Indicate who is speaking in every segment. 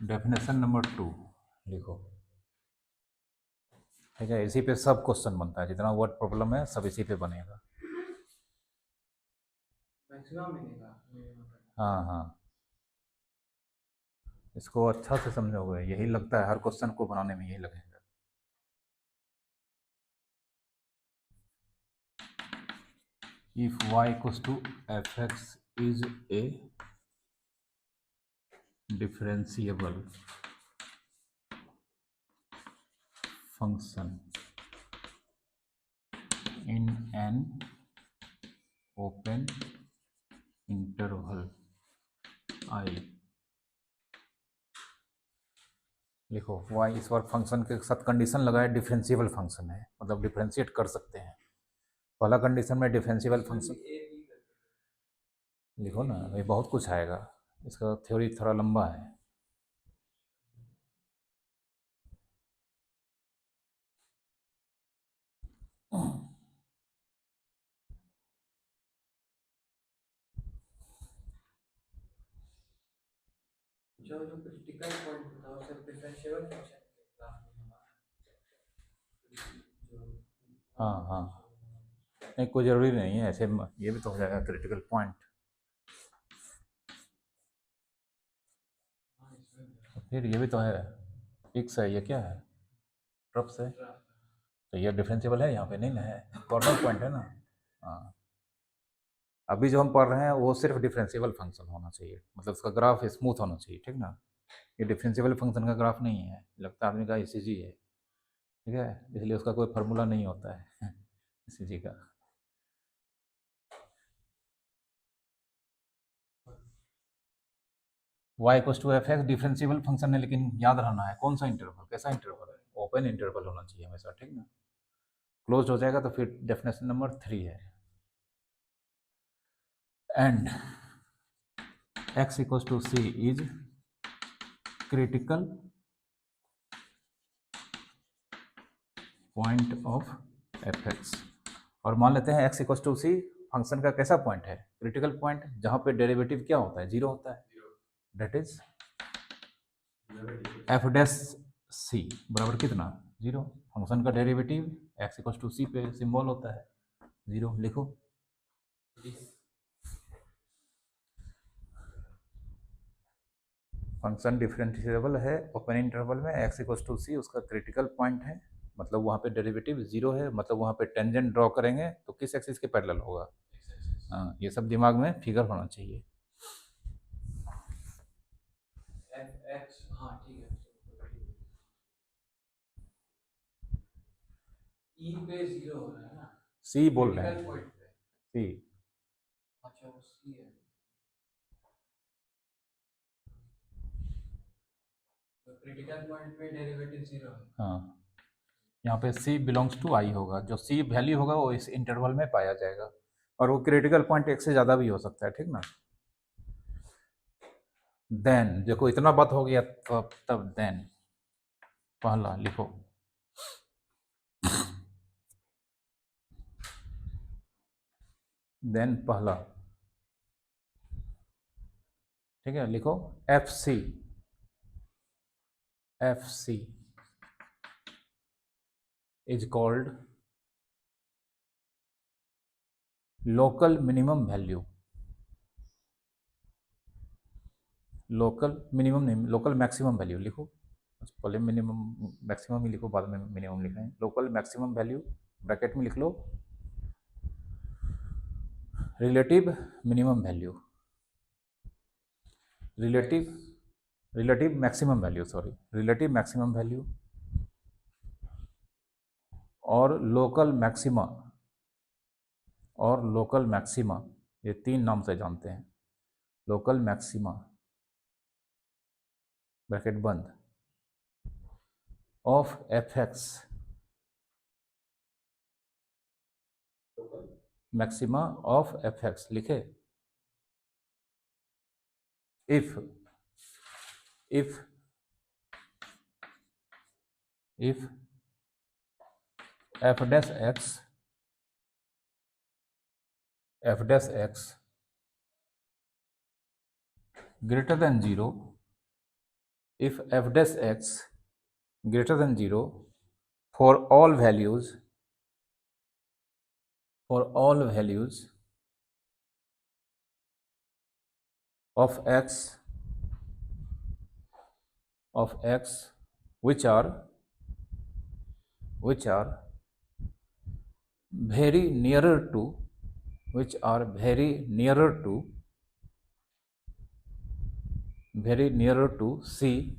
Speaker 1: Definition number 2 लिखो। ठीक है, इसी पे सब क्वेश्चन बनता है, जितना वर्ड प्रॉब्लम है सब इसी पे बनेगा। हाँ हाँ, इसको अच्छा से समझोगे, यही लगता है हर क्वेश्चन को बनाने में यही लगेगा। If y equals to fx is a differentiable function in an open interval I, लिखो y इस बार फंक्शन के साथ कंडीशन लगाए डिफरेंशिएबल फंक्शन है, मतलब डिफरेंशिएट कर सकते हैं। पहला कंडीशन में डिफरेंशिएबल फंक्शन लिखो ना, ये बहुत कुछ आएगा, इसका थ्योरी थोड़ा लंबा है।
Speaker 2: जो क्रिटिकल पॉइंट होता है उसे डिफरेंशिएबल फंक्शन के ग्राफ में
Speaker 1: हाँ हाँ, नहीं कोई ज़रूरी नहीं है ऐसे, ये भी तो हो जाएगा क्रिटिकल पॉइंट। फिर ये भी तो है, एक्स है, ये क्या है, ट्रप्स है, तो ये डिफरेंशिएबल है, यहाँ पे नहीं ना है, कॉर्नर पॉइंट है ना। हाँ, अभी जो हम पढ़ रहे हैं वो सिर्फ डिफरेंशिएबल फंक्शन होना चाहिए, मतलब उसका ग्राफ स्मूथ होना चाहिए, ठीक ना। ये डिफरेंशिएबल फंक्शन का ग्राफ नहीं है, लगता आदमी का ईसीजी है, ठीक है, इसलिए उसका कोई फार्मूला नहीं होता है ईसीजी का। y equals to F X differentiable function है, लेकिन याद रहना है कौन सा इंटरवल, कैसा इंटरवल है, ओपन इंटरवल होना चाहिए हमेशा, ठीक ना। क्लोज हो जाएगा तो फिर डेफिनेशन नंबर 3 है, and x equals to c is critical point of F x. और मान लेते हैं x equals to c function का कैसा पॉइंट है, क्रिटिकल पॉइंट, जहाँ पे डेरिवेटिव क्या होता है, जीरो होता है, date is F dash C बराबर कितना, जीरो। फंक्शन का डेरिवेटिव x इक्वल्स टू सी पे सिंबल होता है जीरो, लिखो। फंक्शन डिफरेंशिएबल है ओपन इंटरवल में, x इक्वल्स टू सी उसका क्रिटिकल पॉइंट है, मतलब वहाँ पे डेरिवेटिव जीरो है, मतलब वहाँ पे टेंजेंट ड्रॉ करेंगे तो किस एक्सिस के पैरेलल होगा। हाँ, ये सब दिमाग में फिगर होना चाहिए।
Speaker 2: हाँ ठीक है, ई पे जीरो हो रहा है ना,
Speaker 1: सी बोल रहे
Speaker 2: क्रिटिकल
Speaker 1: हैं,
Speaker 2: पॉइंट पे।
Speaker 1: सी।
Speaker 2: अच्छा वो सी है, तो क्रिटिकल पॉइंट पे डेरिवेटिव जीरो है।
Speaker 1: हाँ, यहाँ पे सी बिलोंग्स टू आई होगा, जो सी वैल्यू होगा वो इस इंटरवल में पाया जाएगा, और वो क्रिटिकल पॉइंट एक से ज़्यादा भी हो सकता है, ठीक ना। देन देखो इतना बात हो गया, तब देन पहला लिखो, देन पहला, ठीक है, लिखो f c, f c is called local minimum value, local minimum नहीं, लोकल मैक्सिमम वैल्यू लिखो, पहले मिनिमम मैक्सिमम ही लिखो, बाद में मिनिमम लिखें, लोकल मैक्सिमम वैल्यू ब्रैकेट में लिख लो, relative minimum value, relative maximum value, sorry, relative maximum value और लोकल मैक्सिमा, और लोकल मैक्सिमा, ये तीन नाम से जानते हैं, लोकल मैक्सिमा ब्रैकेट बंद of F X, maxima of F X लिखे, if if if F dash X greater than 0 if f dash x greater than 0 for all values of x which are very nearer to c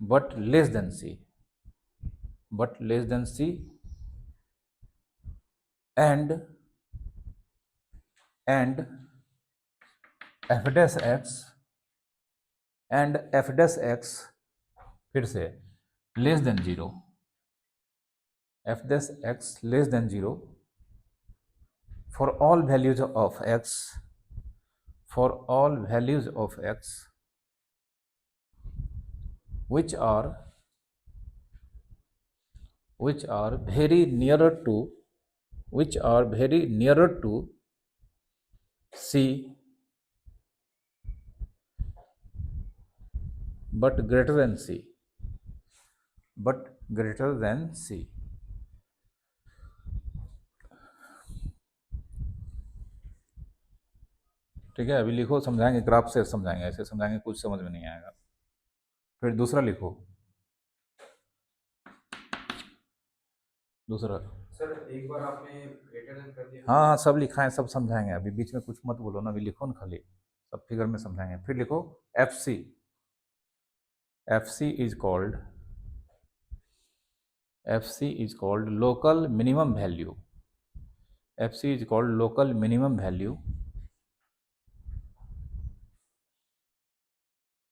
Speaker 1: but less than c and f dash x फिर से less than 0 f dash x less than 0 for all values of x which are very nearer to c but greater than c ठीक है। अभी लिखो, समझाएंगे, graph से समझाएंगे, ऐसे समझाएंगे कुछ समझ में नहीं आएगा। फिर दूसरा लिखो, दूसरा।
Speaker 2: सर एक बार आपने ग्रेटर देन कर दिया।
Speaker 1: हाँ सब लिखा है, सब समझाएंगे। अभी बीच में कुछ मत बोलो ना, अभी लिखो ना, खाली सब फिगर में समझाएंगे। फिर लिखो f c is called local minimum value.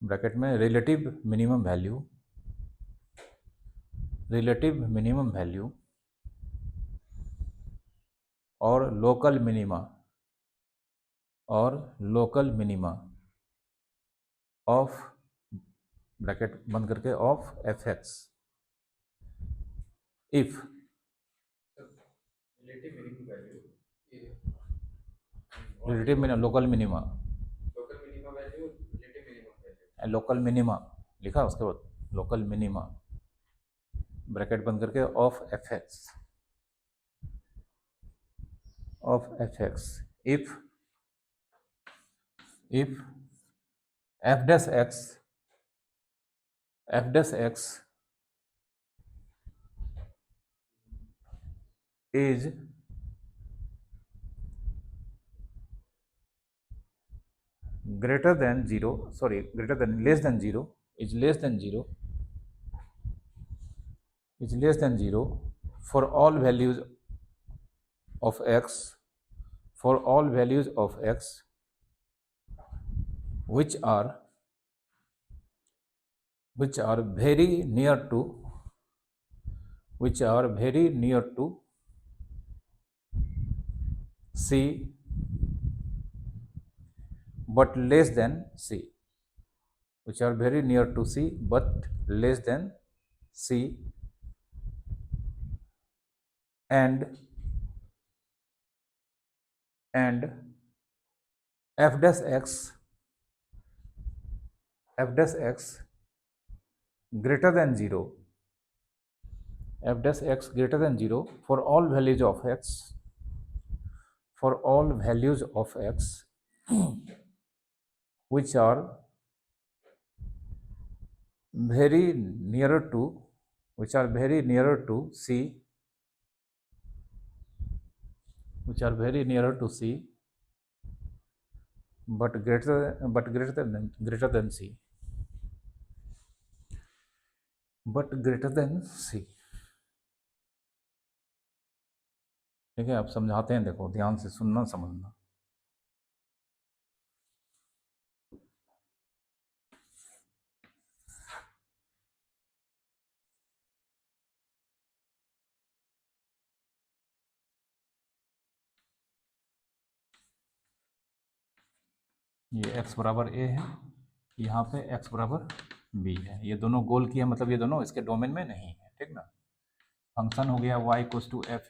Speaker 1: Bracket में रिलेटिव मिनिमम वैल्यू और लोकल मिनिमा ऑफ, ब्रैकेट बंद करके, of F x if
Speaker 2: relative minimum value
Speaker 1: local minima
Speaker 2: value relative minimum value
Speaker 1: local minima लिखा, उसके बाद लोकल मिनिमा ब्रैकेट बंद करके of F x if F dash x is less than 0 for all values of x which are very near to c but less than c, which are very near to c but less than c, and f dash x greater than 0 for all values of x which are very nearer to c but greater than c। ठीक है, आप समझाते हैं, देखो ध्यान से सुनना समझना। ये x बराबर a है, यहाँ पे x बराबर b है। ये दोनों गोल की है, मतलब ये दोनों इसके डोमेन में नहीं है। ठीक ना। फंक्शन हो गया y equals to F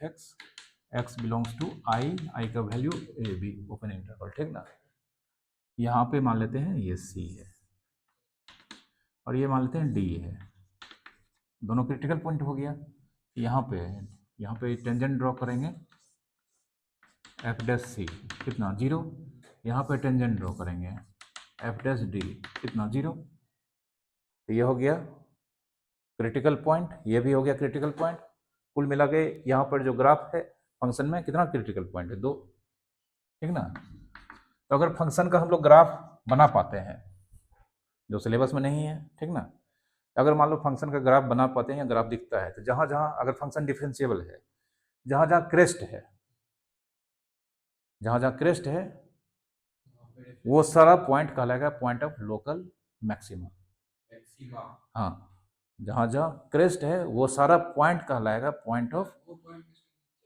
Speaker 1: x belongs to i का value a b open interval. ठीक ना। यहाँ पे मान लेते हैं ये सी है और ये मान लेते हैं डी है, दोनों क्रिटिकल पॉइंट हो गया। यहाँ पे टेंजेंट ड्रॉ करेंगे एफ डैश सी कितना 0, यहाँ पे टेंजेंट ड्रॉ करेंगे एफ डैश डी कितना 0। तो ये हो गया क्रिटिकल पॉइंट, ये भी हो गया क्रिटिकल पॉइंट। कुल मिला के यहाँ पर जो ग्राफ है फंक्शन में कितना क्रिटिकल पॉइंट है 2, ठीक ना। तो अगर फंक्शन का हम लोग ग्राफ बना पाते हैं जो सिलेबस में नहीं है, ठीक ना, अगर मान लो फंक्शन का ग्राफ बना पाते हैं या ग्राफ दिखता है, तो जहाँ जहाँ अगर फंक्शन डिफरेंशिएबल है, जहाँ जहाँ क्रेस्ट है, जहाँ जहाँ क्रेस्ट है वो सारा पॉइंट कहलाएगा पॉइंट ऑफ लोकल मैक्सिमा। हाँ, जहाँ जहाँ क्रेस्ट है वो सारा पॉइंट कहलाएगा पॉइंट ऑफ,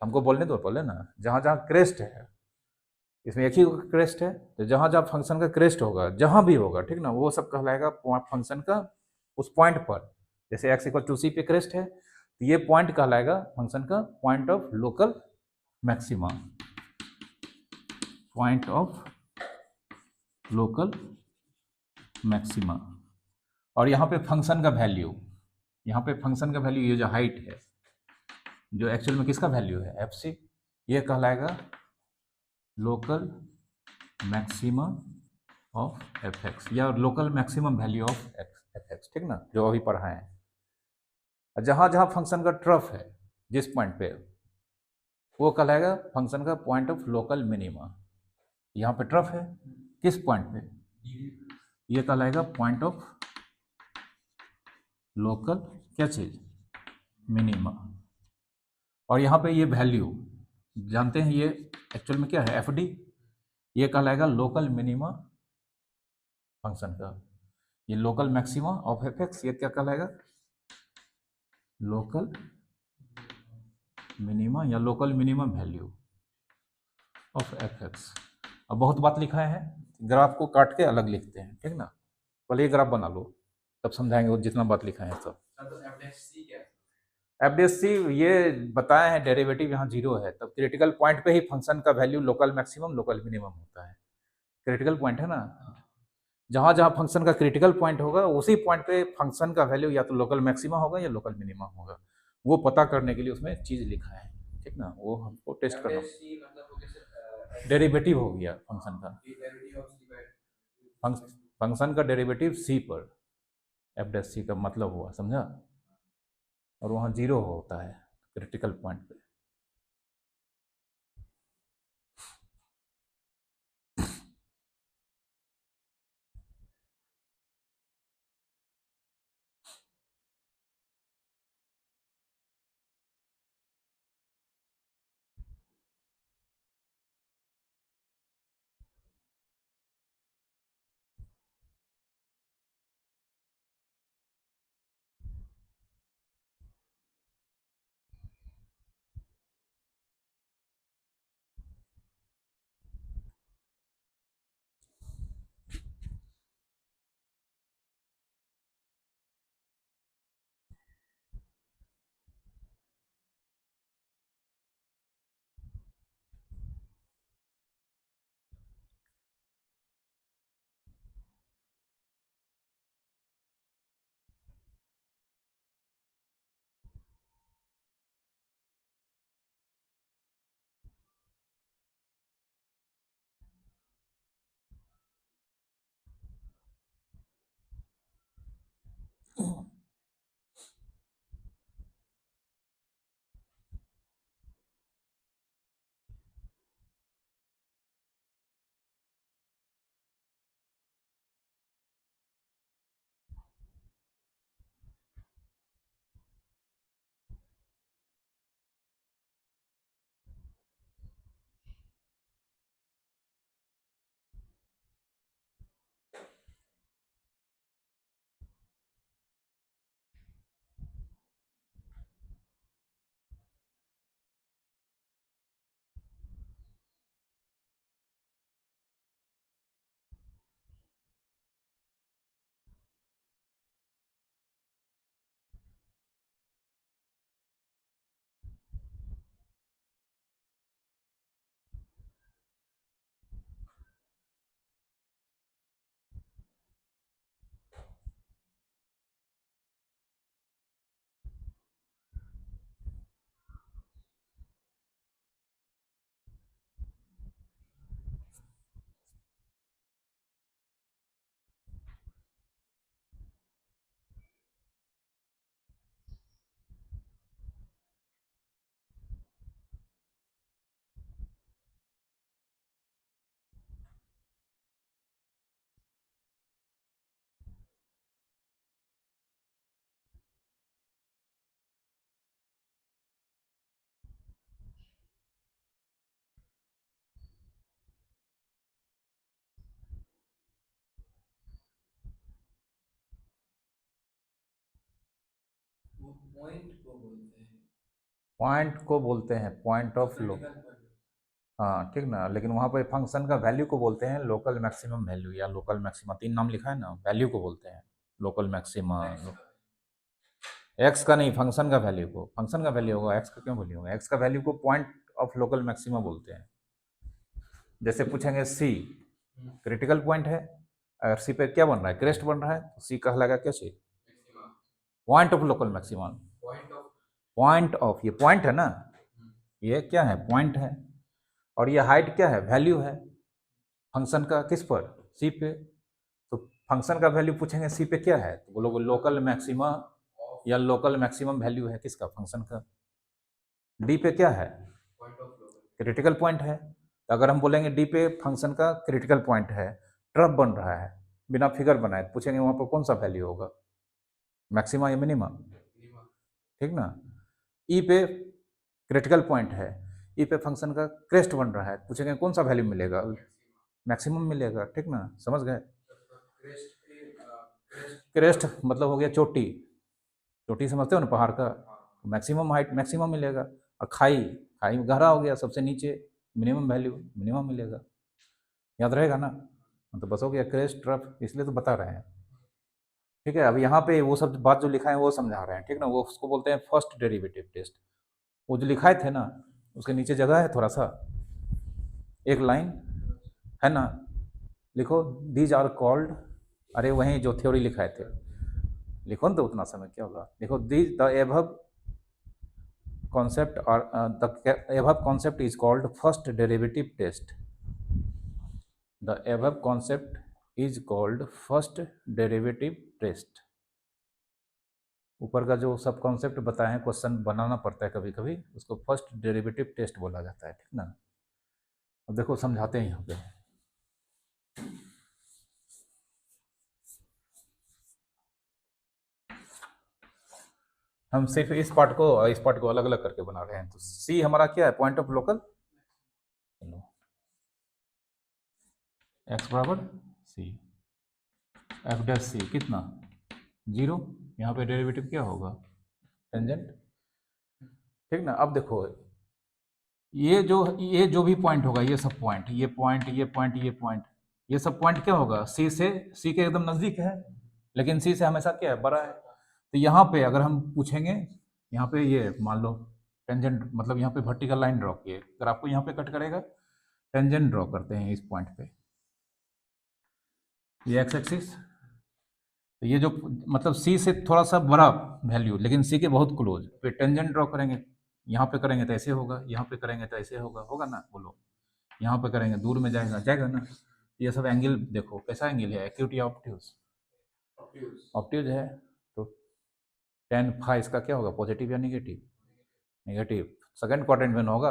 Speaker 1: हमको बोलने दो पहले ना, जहाँ जहाँ क्रेस्ट है, इसमें एक ही क्रेस्ट है, तो जहाँ जहाँ फंक्शन का क्रेस्ट होगा जहाँ भी होगा, ठीक ना, वो सब कहलाएगा फंक्शन का उस पॉइंट पर। जैसे एक्स इक्वल टू सी पे क्रेस्ट है, तो ये पॉइंट कहलाएगा फंक्शन का point of local maxima, point of local maxima. और यहाँ पे फंक्शन का वैल्यू, यहाँ पे फंक्शन का वैल्यू ये जो हाइट है, जो एक्चुअल में किसका वैल्यू है एफ सी, ये कहलाएगा local maximum of F X या local maximum value of F x, ठीक ना, जो अभी पढ़ा है। जहाँ जहाँ फंक्शन का ट्रफ है जिस पॉइंट पे, वो कहलाएगा फंक्शन का पॉइंट ऑफ लोकल मिनिमा। यहाँ पे ट्रफ है किस पॉइंट पे, ये कहलाएगा पॉइंट ऑफ लोकल क्या चीज मिनिमा। और यहाँ पे ये वैल्यू जानते हैं, ये एक्चुअल में क्या है एफ डी, ये कहलाएगा लोकल मिनिमा फंक्शन का। ये local maxima of F x, ये क्या कहलाएगा लोकल मिनिमा या local minimum value of F x. अब बहुत बात लिखा है, ग्राफ को काट के अलग लिखते हैं, ठीक ना, पहले ये ग्राफ बना लो तब समझाएंगे वो जितना बात लिखा है सब। एफ डी सी ये बताया है, डेरिवेटिव यहाँ 0 है, तब क्रिटिकल पॉइंट पे ही फंक्शन का value local maximum local minimum होता है। क्रिटिकल पॉइंट है ना, जहाँ जहाँ फंक्शन का क्रिटिकल पॉइंट होगा उसी पॉइंट पे फंक्शन का वैल्यू या तो लोकल मैक्सिमा होगा या लोकल मिनिमा होगा। वो पता करने के लिए उसमें चीज लिखा है, ठीक ना, वो हमको टेस्ट करना। डेरिवेटिव हो गया फंक्शन का, फंक्शन का डेरिवेटिव सी पर एफ डैश सी का मतलब हुआ, समझा। और वहाँ 0 होता है क्रिटिकल पॉइंट पे।
Speaker 2: पॉइंट को बोलते हैं,
Speaker 1: पॉइंट को बोलते हैं point of low,
Speaker 2: critical point.
Speaker 1: हाँ ठीक ना, लेकिन वहाँ पे फंक्शन का वैल्यू को बोलते हैं लोकल मैक्सिमम वैल्यू या लोकल मैक्सिमा, 3 नाम लिखा है ना, वैल्यू को बोलते हैं लोकल मैक्सिमा। एक्स का नहीं, फंक्शन का वैल्यू को, फंक्शन का वैल्यू होगा, एक्स का क्यों वैल्यू होगा, एक्स का वैल्यू को पॉइंट ऑफ लोकल मैक्सिमा बोलते हैं। जैसे पूछेंगे सी क्रिटिकल पॉइंट है, अगर सी पे क्या बन रहा है, क्रेस्ट बन रहा है, तो सी कहलाएगा क्या चीज, point of local maxima. Point of, ये पॉइंट है ना, ये क्या है, पॉइंट है, और ये हाइट क्या है, वैल्यू है फंक्शन का, किस पर, सी पे। तो फंक्शन का वैल्यू पूछेंगे सी पे क्या है, तो बोलोगे लोकल मैक्सिमा या लोकल मैक्सिमम वैल्यू है किसका, फंक्शन का। डी पे क्या है, क्रिटिकल पॉइंट है, तो अगर हम बोलेंगे डी पे फंक्शन का क्रिटिकल पॉइंट है, ट्रफ बन रहा है, बिना फिगर बनाए, पूछेंगे वहाँ पर कौन सा वैल्यू होगा, मैक्सिमा या मिनिमा, ठीक ना। ई पे क्रिटिकल पॉइंट है, ई पे फंक्शन का क्रेस्ट बन रहा है, पूछेंगे कौन सा वैल्यू मिलेगा, मैक्सिमम मिलेगा, ठीक ना, समझ गए। क्रेस्ट मतलब हो गया चोटी, चोटी समझते हो ना पहाड़ का, मैक्सिमम हाइट मैक्सिमम मिलेगा, और खाई, खाई गहरा हो गया सबसे नीचे, मिनिमम वैल्यू मिनिमम मिलेगा, याद रहेगा ना। तो बस हो गया क्रेस्ट ट्रफ, इसलिए तो बता रहे हैं, ठीक है। अब यहाँ पे वो सब बात जो लिखा है वो समझा रहे हैं, ठीक ना, वो उसको बोलते हैं फर्स्ट डेरिवेटिव टेस्ट। वो जो लिखाए थे ना, उसके नीचे जगह है थोड़ा सा, एक लाइन है ना, लिखो दीज आर कॉल्ड, अरे वहीं जो थ्योरी लिखाए थे, लिखो ना, तो उतना समय क्या होगा, लिखो these the above concept or the above concept is called first derivative test. The above concept is called first derivative test. ऊपर का जो सब कॉन्सेप्ट बताए हैं, क्वेश्चन बनाना पड़ता है कभी कभी, उसको फर्स्ट डेरिवेटिव टेस्ट बोला जाता है, ठीक ना। अब देखो समझाते हैं यहाँ पे, हम सिर्फ इस पार्ट को और इस पार्ट को अलग अलग करके बना रहे हैं। तो सी हमारा क्या है, पॉइंट ऑफ लोकल, एक्स बराबर सी, एफ डैश सी कितना 0, यहाँ पे डेरिवेटिव क्या होगा, टेंजेंट, ठीक ना। अब देखो ये जो भी पॉइंट होगा, ये सब पॉइंट, ये पॉइंट, ये पॉइंट, ये पॉइंट, ये सब पॉइंट क्या होगा, सी से, सी के एकदम नज़दीक है, लेकिन सी से हमेशा क्या है, बड़ा है। तो यहाँ पे अगर हम पूछेंगे, यहाँ पे ये मान लो टेंजेंट, मतलब यहाँ पे वर्टिकल लाइन ड्रॉ किए, अगर आपको यहाँ पे कट करेगा, टेंजेंट ड्रॉ करते हैं इस पॉइंट पे, ये एक्स एक्सिस, तो ये जो मतलब सी से थोड़ा सा बड़ा वैल्यू लेकिन सी के बहुत क्लोज पे टेंजेंट ड्रॉ करेंगे, यहाँ पे करेंगे तो ऐसे होगा, यहाँ पे करेंगे तो ऐसे होगा, होगा ना, बोलो, यहाँ पे करेंगे दूर में जाएगा, जाएगा ना। ये सब एंगल देखो कैसा एंगल है, एक्यूट या ऑब्ट्यूज, ऑब्ट्यूज है, तो टेन फाइव इसका क्या होगा, पॉजिटिव या निगेटिव, नेगेटिव, सेकंड क्वाड्रेंट में होगा।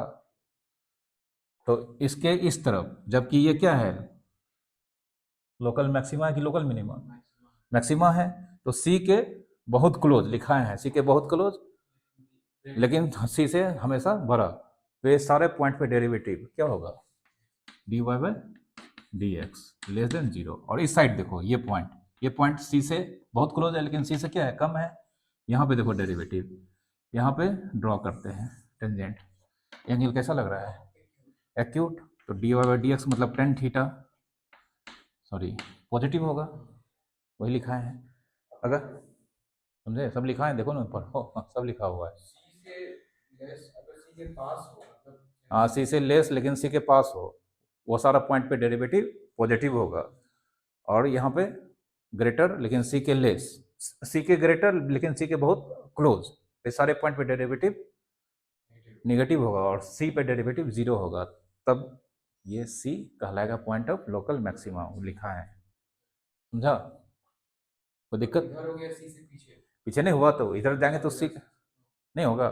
Speaker 1: तो इसके इस तरफ, जबकि ये क्या है, लोकल मैक्सिमा है कि लोकल मिनिमा, मैक्सिमा है, तो सी के बहुत क्लोज लिखाए हैं, सी के बहुत क्लोज, लेकिन सी से हमेशा बड़ा, तो ये सारे पॉइंट पे डेरिवेटिव क्या होगा, d y by d x less than 0। और इस साइड देखो ये पॉइंट सी से बहुत क्लोज है, लेकिन सी से क्या है, कम है, यहाँ पे देखो डेरिवेटिव, यहाँ पे ड्रॉ करते हैं टेंजेंट, एंगल कैसा लग रहा है, एक्यूट, तो d y by d x मतलब टेन थीटा, सॉरी पॉजिटिव होगा, वही लिखा है, अगर समझे, सब लिखा है, देखो ना पढ़ो, सब लिखा हुआ है। हाँ सी से लेस लेकिन सी के पास हो, वो सारा पॉइंट पे डेरिवेटिव पॉजिटिव होगा, और यहाँ पे ग्रेटर लेकिन सी के लेस, सी के ग्रेटर लेकिन सी के बहुत क्लोज, ये सारे पॉइंट पे डेरिवेटिव निगेटिव होगा, और सी पे डेरिवेटिव 0 होगा, तब ये सी कहलाएगा पॉइंट ऑफ लोकल मैक्सिमा, लिखा है, समझा, कोई दिक्कत,
Speaker 2: इधर हो गया सी से पीछे,
Speaker 1: पीछे नहीं हुआ तो इधर जाएंगे तो सी नहीं होगा,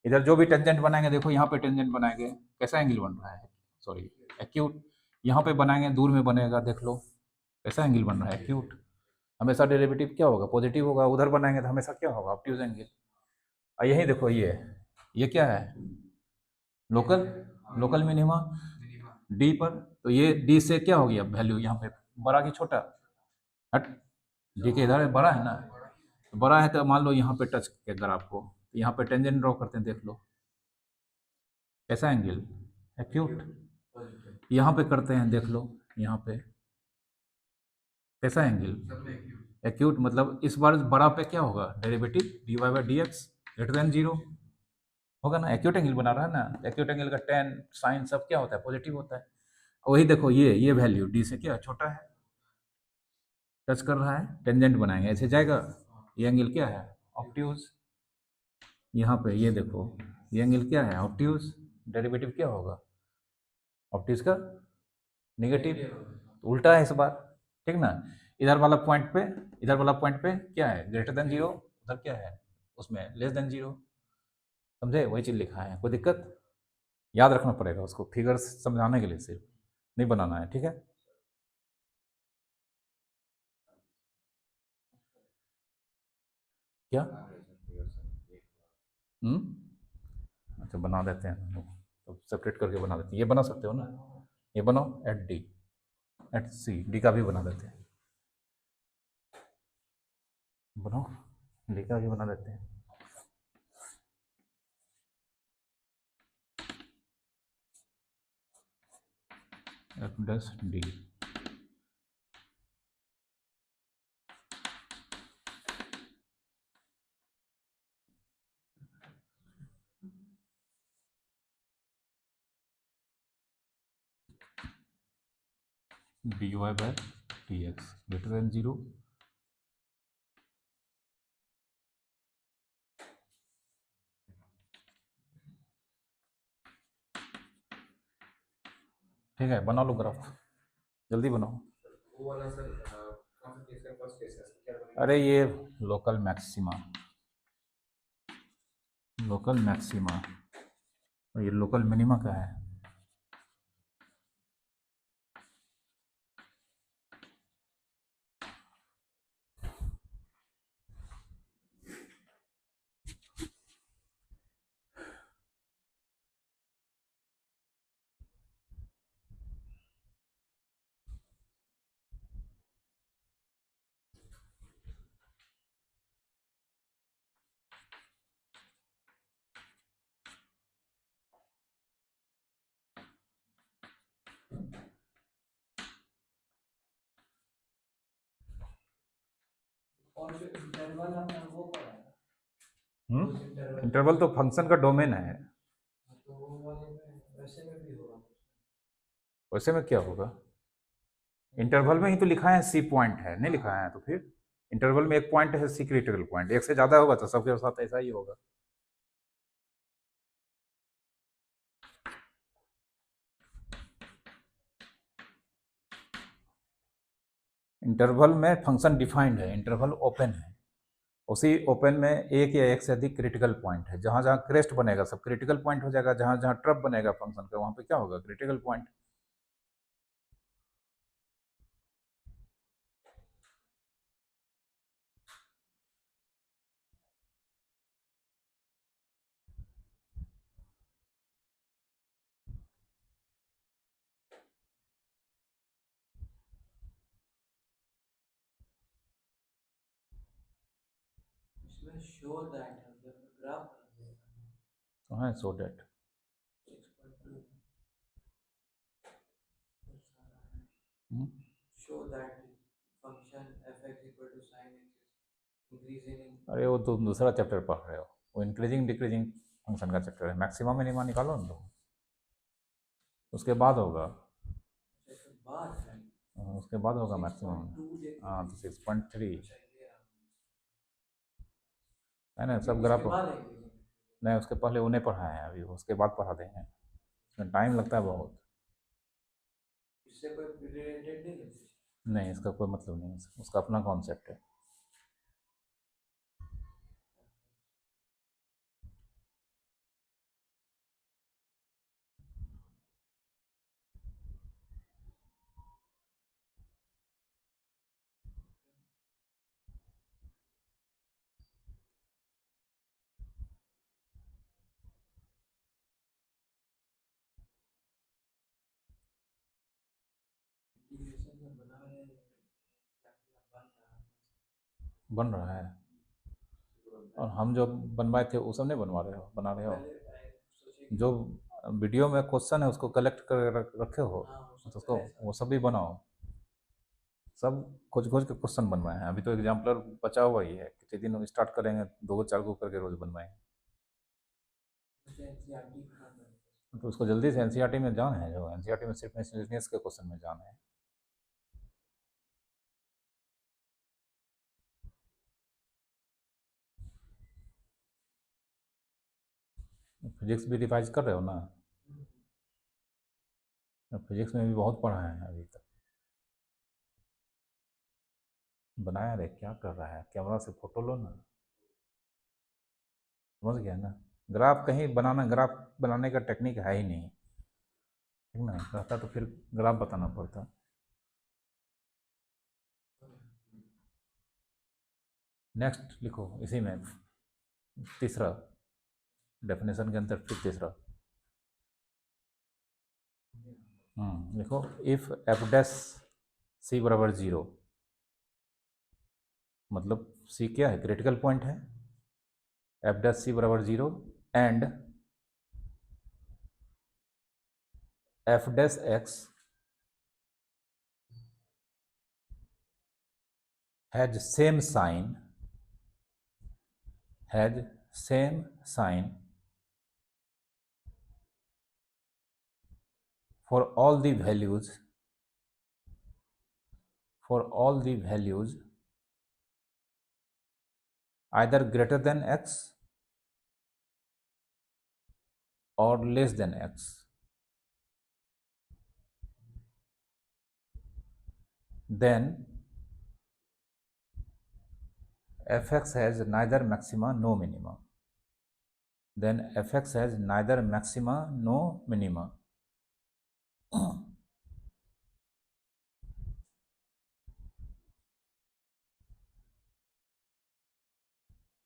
Speaker 1: इधर जो भी टेंजेंट बनाएंगे, देखो यहाँ पे टेंजेंट बनाएंगे, कैसा एंगल बन रहा है, सॉरी एक्यूट, यहाँ पे बनाएंगे दूर में बनेगा, देख लो कैसा एंगल बन रहा है, एक्यूट, हमेशा डेरिवेटिव क्या होगा, पॉजिटिव होगा, उधर बनाएंगे तो हमेशा क्या होगा, ऑब्ट्यूज एंगल। और यही देखो ये क्या है, लोकल, लोकल मिनिमा डी पर, तो ये डी से क्या हो गया वैल्यू, यहाँ पे बड़ा कि छोटा, हट, डी के इधर बड़ा है ना, तो बड़ा है तो मान लो यहाँ पे टच किया ग्राफ को, तो यहाँ पे टेंजेंट ड्रॉ करते हैं, देख लो कैसा एंगल, एक्यूट।
Speaker 2: पॉजिटिव
Speaker 1: यहाँ पे करते हैं, देख लो यहाँ पे कैसा एंगल,
Speaker 2: सब में एक्यूट
Speaker 1: एक्यूट। मतलब इस बार बड़ा पे क्या होगा, derivative d y by d x greater than zero होगा ना, एक्यूट एंगल बना रहा है ना। एक्यूट एंगल का टेन साइन सब क्या होता है, पॉजिटिव होता है। वही देखो ये वैल्यू डी से क्या छोटा है, टच कर रहा है, टेंजेंट बनाएंगे ऐसे जाएगा। ये एंगल क्या है, ऑब्ट्यूज। यहाँ पे ये देखो ये एंगल क्या है, ऑब्ट्यूज। डेरिवेटिव क्या होगा ऑब्ट्यूज का, नेगेटिव। तो उल्टा है इस बार, ठीक ना। इधर वाला पॉइंट पे, इधर वाला पॉइंट पे क्या है, ग्रेटर देन जीरो, उधर क्या है उसमें लेस देन जीरो। समझे, वही चीज़ लिखा है, कोई दिक्कत, याद रखना पड़ेगा उसको, फिगर्स समझाने के लिए सिर्फ, नहीं बनाना है, ठीक है। क्या अच्छा बना देते हैं हम लोग, तो सेपरेट करके बना देते हैं, ये बना सकते हो ना, ये बनाओ एट डी, एट सी, डी का भी बना देते हैं, बनाओ डी का भी बना देते हैं। F dash d, d y by d x greater than zero. ठीक है, बना लो ग्राफ, जल्दी बनाओ।
Speaker 2: वो वाला सर कौन सा केस है, फर्स्ट केस है क्या बनेगा?
Speaker 1: अरे ये लोकल मैक्सिमा, लोकल मैक्सिमा, और ये लोकल मिनिमा का है।
Speaker 2: और जो इंटरवल आता है वो पढ़ा है, उस इंटरवल
Speaker 1: इंटरवल तो फंक्शन का डोमेन है,
Speaker 2: तो वो वाले में वैसे में भी होगा।
Speaker 1: वैसे में क्या होगा, इंटरवल में ही तो लिखा है सी पॉइंट है, नहीं लिखा है तो फिर इंटरवल में एक पॉइंट है सी क्रिटिकल पॉइंट, एक से ज़्यादा होगा तो सबके साथ ऐसा ही होगा। इंटरवल में फंक्शन डिफाइंड है, इंटरवल ओपन है, उसी ओपन में एक या एक से अधिक क्रिटिकल पॉइंट है, जहाँ जहाँ क्रेस्ट बनेगा सब क्रिटिकल पॉइंट हो जाएगा, जहाँ जहाँ ट्रप बनेगा फंक्शन का वहाँ पे क्या होगा, क्रिटिकल पॉइंट।
Speaker 2: इसमें शो दैट है, मतलब ग्राफ बना देगा
Speaker 1: तो है सो date
Speaker 2: 6.2 show that function f(x) equal to sin x is increasing in
Speaker 1: अरे वो तुम दूसरा चैप्टर पढ़ रहे हो, वो इंक्रीजिंग डिक्रीजिंग फंक्शन का चैप्टर है, मैक्सिमम मिनिमा निकालो ना तुम, उसके बाद होगा।
Speaker 2: इसके बाद है
Speaker 1: उसके बाद होगा मैक्सिमम।
Speaker 2: 6.2 देखो।
Speaker 1: हाँ तो 6.3
Speaker 2: अच्छा ये रहा।
Speaker 1: है ना, सब
Speaker 2: इसके
Speaker 1: ग्राफ।
Speaker 2: बाद है increasing।
Speaker 1: नहीं उसके पहले उन्हें पढ़ा है, अभी उसके बाद पढ़ा देंगे, इसमें टाइम लगता है बहुत।
Speaker 2: इससे कोई रिलेटेड नहीं है।
Speaker 1: नहीं इसका कोई मतलब नहीं है, उसका अपना कॉन्सेप्ट है।
Speaker 2: इंटीग्रेशन जब बना रहे हैं बन रहा है।
Speaker 1: बन रहा है, और हम जो बनवाए थे वो सब नहीं बना रहे हो?
Speaker 2: पहले सोचिए कि
Speaker 1: जो वीडियो में क्वेश्चन है उसको कलेक्ट कर रखे हो,
Speaker 2: हाँ वो
Speaker 1: तो
Speaker 2: सब
Speaker 1: उसको
Speaker 2: पहले
Speaker 1: वो सब भी बनाओ। सब खोज खोज के क्वेश्चन बनवाए हैं, अभी तो एग्जाम्पलर बचा हुआ ही है, कितने दिन स्टार्ट करेंगे, 2 4 करके रोज बनवाएंगे।
Speaker 2: से एनसीईआरटी खत्म कर
Speaker 1: तो उसको जल्दी से एनसीईआरटी में जान है, जो एनसीईआरटी में सिर्फ मिसलेनियस के क्वेश्चन में जान है। फिजिक्स भी रिवाइज कर रहे हो ना? फिजिक्स में भी बहुत पढ़ा है अभी तक। बनाया रे, क्या कर रहा है, कैमरा से फोटो लो ना। समझ गया ना? ग्राफ कहीं बनाना, ग्राफ बनाने का टेक्निक है ही नहीं, ठीक ना? रहता तो फिर ग्राफ बताना पड़ता। नेक्स्ट लिखो इसी में, तीसरा डेफिनेशन के अंदर फिर तीसरा लिखो, इफ एफ डैश सी बराबर 0, मतलब सी क्या है, क्रिटिकल पॉइंट है, एफ डैश सी बराबर 0 and F dash X has same sign, has same sign for all the values, for all the values either greater than x or less than x, then fx has neither maxima no minima, then fx has neither maxima no minima.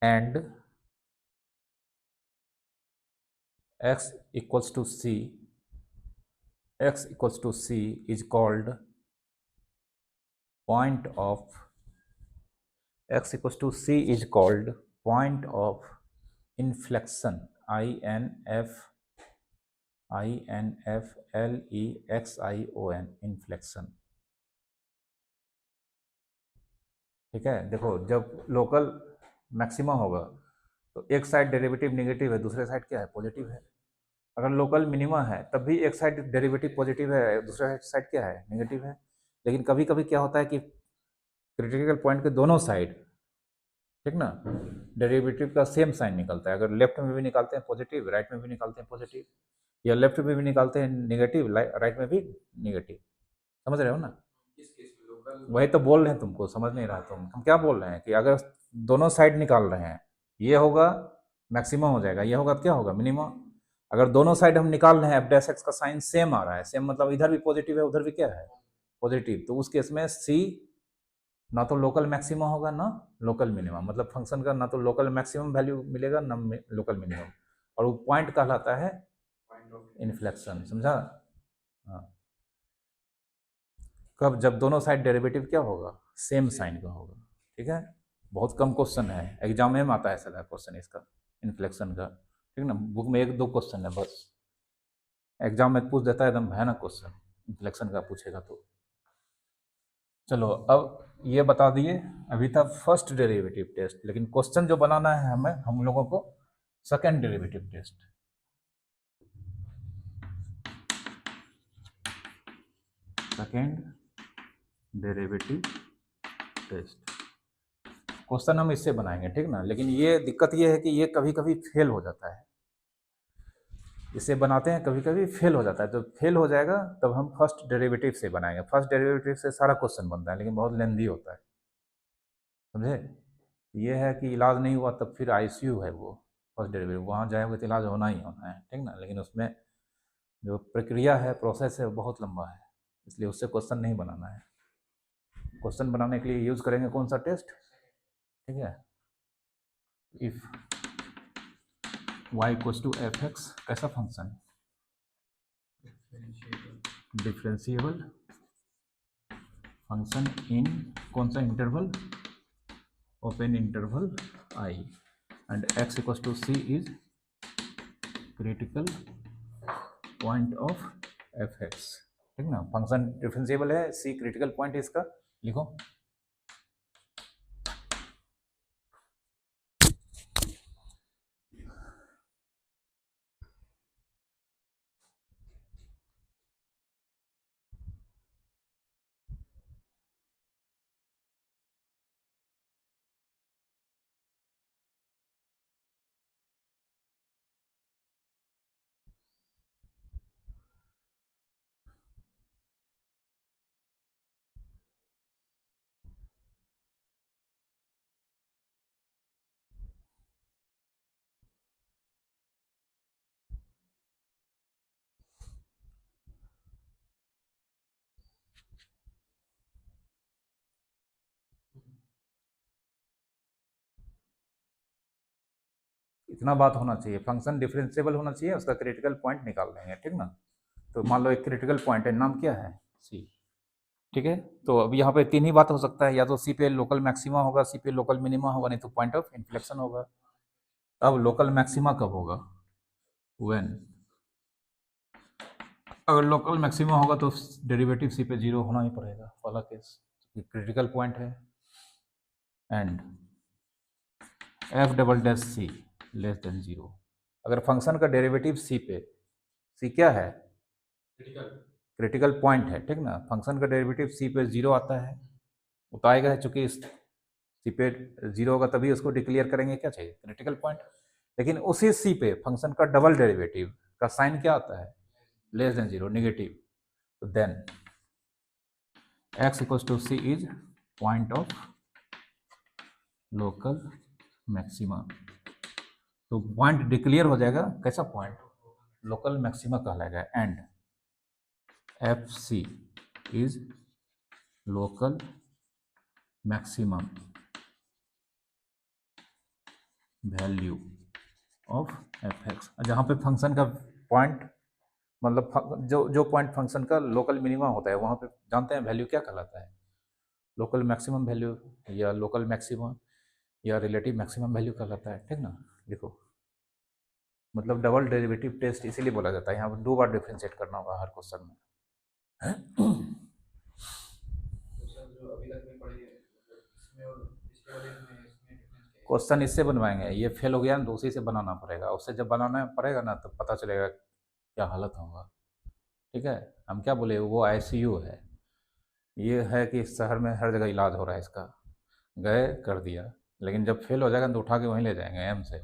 Speaker 1: And x equals to c, x equals to c is called point of, x equals to c is called point of inflection, inflexion, ठीक है? देखो, जब local maxima होगा तो एक side derivative negative है, दूसरे side क्या है, पॉजिटिव है। अगर लोकल मिनिमा है तब भी एक साइड डेरिवेटिव पॉजिटिव है, दूसरा साइड क्या है, नेगेटिव है। लेकिन कभी कभी क्या होता है कि क्रिटिकल पॉइंट के दोनों साइड, ठीक ना, डेरिवेटिव का सेम साइन निकलता है। अगर लेफ्ट में भी निकालते हैं पॉजिटिव, राइट में भी निकालते हैं पॉजिटिव, या लेफ्ट में भी निकालते हैं नेगेटिव, राइट में भी नेगेटिव। समझ रहे हो ना?
Speaker 2: किस केस में लोकल
Speaker 1: वही तो बोल रहे हैं तुमको, समझ नहीं रहा तुम। हम क्या बोल रहे हैं कि अगर दोनों साइड निकाल रहे हैं, ये होगा मैक्सिमम हो जाएगा, ये होगा क्या होगा, मिनिमम। अगर दोनों साइड हम निकाल रहे हैं, एफ डैश एक्स का साइन सेम आ रहा है, सेम मतलब इधर भी पॉजिटिव है उधर भी क्या है, पॉजिटिव, तो उस केस में सी ना तो लोकल मैक्सिमम होगा ना लोकल मिनिमम, मतलब फंक्शन का ना तो लोकल मैक्सिमम वैल्यू मिलेगा ना लोकल मिनिमम, और वो पॉइंट कहलाता है
Speaker 2: पॉइंट ऑफ
Speaker 1: इन्फ्लेक्शन। समझा? हाँ। कब? जब दोनों साइड डेरिवेटिव क्या होगा, सेम साइन का होगा। ठीक है? बहुत कम क्वेश्चन है, एग्जाम में आता है सारा क्वेश्चन इसका, इन्फ्लेक्शन का। ठीक ना? बुक में 1 2 क्वेश्चन है बस, एग्जाम में पूछ देता है एकदम भयानक क्वेश्चन, इन्फ्लेक्शन का पूछेगा तो। चलो, अब ये बता दिए, अभी था फर्स्ट डेरिवेटिव टेस्ट, लेकिन क्वेश्चन जो बनाना है हमें, हम लोगों को second derivative test. Second derivative test question हम इससे बनाएंगे, ठीक ना? लेकिन ये दिक्कत ये है कि ये कभी कभी फेल हो जाता है, इसे बनाते हैं कभी कभी फेल हो जाता है, तो फेल हो जाएगा तब हम फर्स्ट डेरिवेटिव से बनाएंगे। फर्स्ट डेरिवेटिव से सारा क्वेश्चन बनता है, लेकिन बहुत लेंदी होता है, समझे? ये है कि इलाज नहीं हुआ तब फिर आईसीयू है वो फर्स्ट डेरिवेटिव, वहाँ जाएगा तो इलाज होना ही होना है, ठीक ना? लेकिन उसमें जो प्रक्रिया है, प्रोसेस है, वो बहुत लंबा है, इसलिए उससे क्वेश्चन नहीं बनाना है। क्वेश्चन बनाने के लिए यूज करेंगे कौन सा टेस्ट, ठीक है? If y equals to F x, कैसा फंक्शन, डिफरेंशिएबल फंक्शन इन कौन सा interval, open interval I, and x equal to c is critical point of F x, ठीक ना। फंक्शन डिफरेंशिएबल है, c क्रिटिकल पॉइंट है इसका, लिखो। इतना बात होना चाहिए, फंक्शन डिफरेंशिएबल होना चाहिए, उसका क्रिटिकल पॉइंट निकाल लेंगे, ठीक ना। तो मान लो एक क्रिटिकल पॉइंट है, नाम क्या है, सी, ठीक है। तो अब यहाँ पे तीन ही बात हो सकता है, या तो सी पे लोकल मैक्सिमा होगा, सी पे लोकल मिनिमा होगा, नहीं तो पॉइंट ऑफ इन्फ्लेक्शन होगा। अब लोकल मैक्सिमा कब होगा, व्हेन, अगर लोकल मैक्सिमा होगा तो डेरिवेटिव सी पे जीरो होना ही पड़ेगा, पहला केस, क्रिटिकल पॉइंट है। And F double dash C less than zero, अगर फंक्शन का डेरिवेटिव सी पे, सी क्या है, क्रिटिकल पॉइंट है, ठीक ना। फंक्शन का डेरिवेटिव सी पे जीरो आता है, वो तो आएगा है, चूंकि इस सी पे जीरो होगा तभी उसको डिक्लेयर करेंगे, क्या चाहिए, क्रिटिकल पॉइंट। लेकिन उसी सी पे फंक्शन का डबल डेरिवेटिव का साइन क्या आता है, लेस देन जीरो, नेगेटिव। तो then x equal to c is point of local maxima. तो पॉइंट डिक्लेयर हो जाएगा, कैसा पॉइंट, लोकल मैक्सिमा कहलाएगा। And f c is local maximum value of F x, जहाँ पे फंक्शन का पॉइंट, मतलब जो जो पॉइंट फंक्शन का लोकल मिनिमम होता है, वहाँ पे जानते हैं वैल्यू क्या कहलाता है, लोकल मैक्सिमम वैल्यू, या लोकल मैक्सिमम, या रिलेटिव मैक्सिमम वैल्यू कहलाता है, ठीक ना। देखो, मतलब डबल डेरिवेटिव टेस्ट इसीलिए बोला जाता है, यहाँ पर दो बार डिफ्रेंशिएट करना होगा हर क्वेश्चन में। क्वेश्चन इससे बनवाएंगे, ये फेल हो गया ना तो उसी से बनाना पड़ेगा, उससे जब बनाना पड़ेगा ना तो पता चलेगा क्या हालत होगा, ठीक है। हम क्या बोले, वो आईसीयू है, ये है कि इस शहर में हर जगह इलाज हो रहा है इसका, गए कर दिया, लेकिन जब फेल हो जाएगा तो उठा के वहीं ले जाएंगे एम से।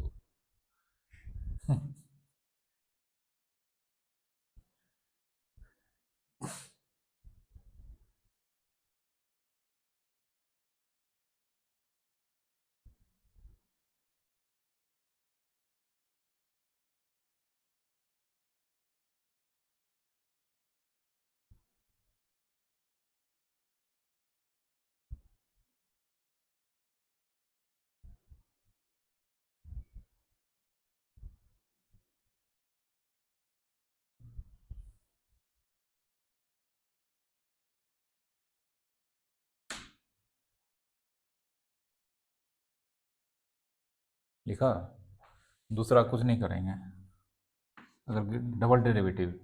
Speaker 1: लिखा, दूसरा कुछ नहीं करेंगे। अगर डबल डेरिवेटिव,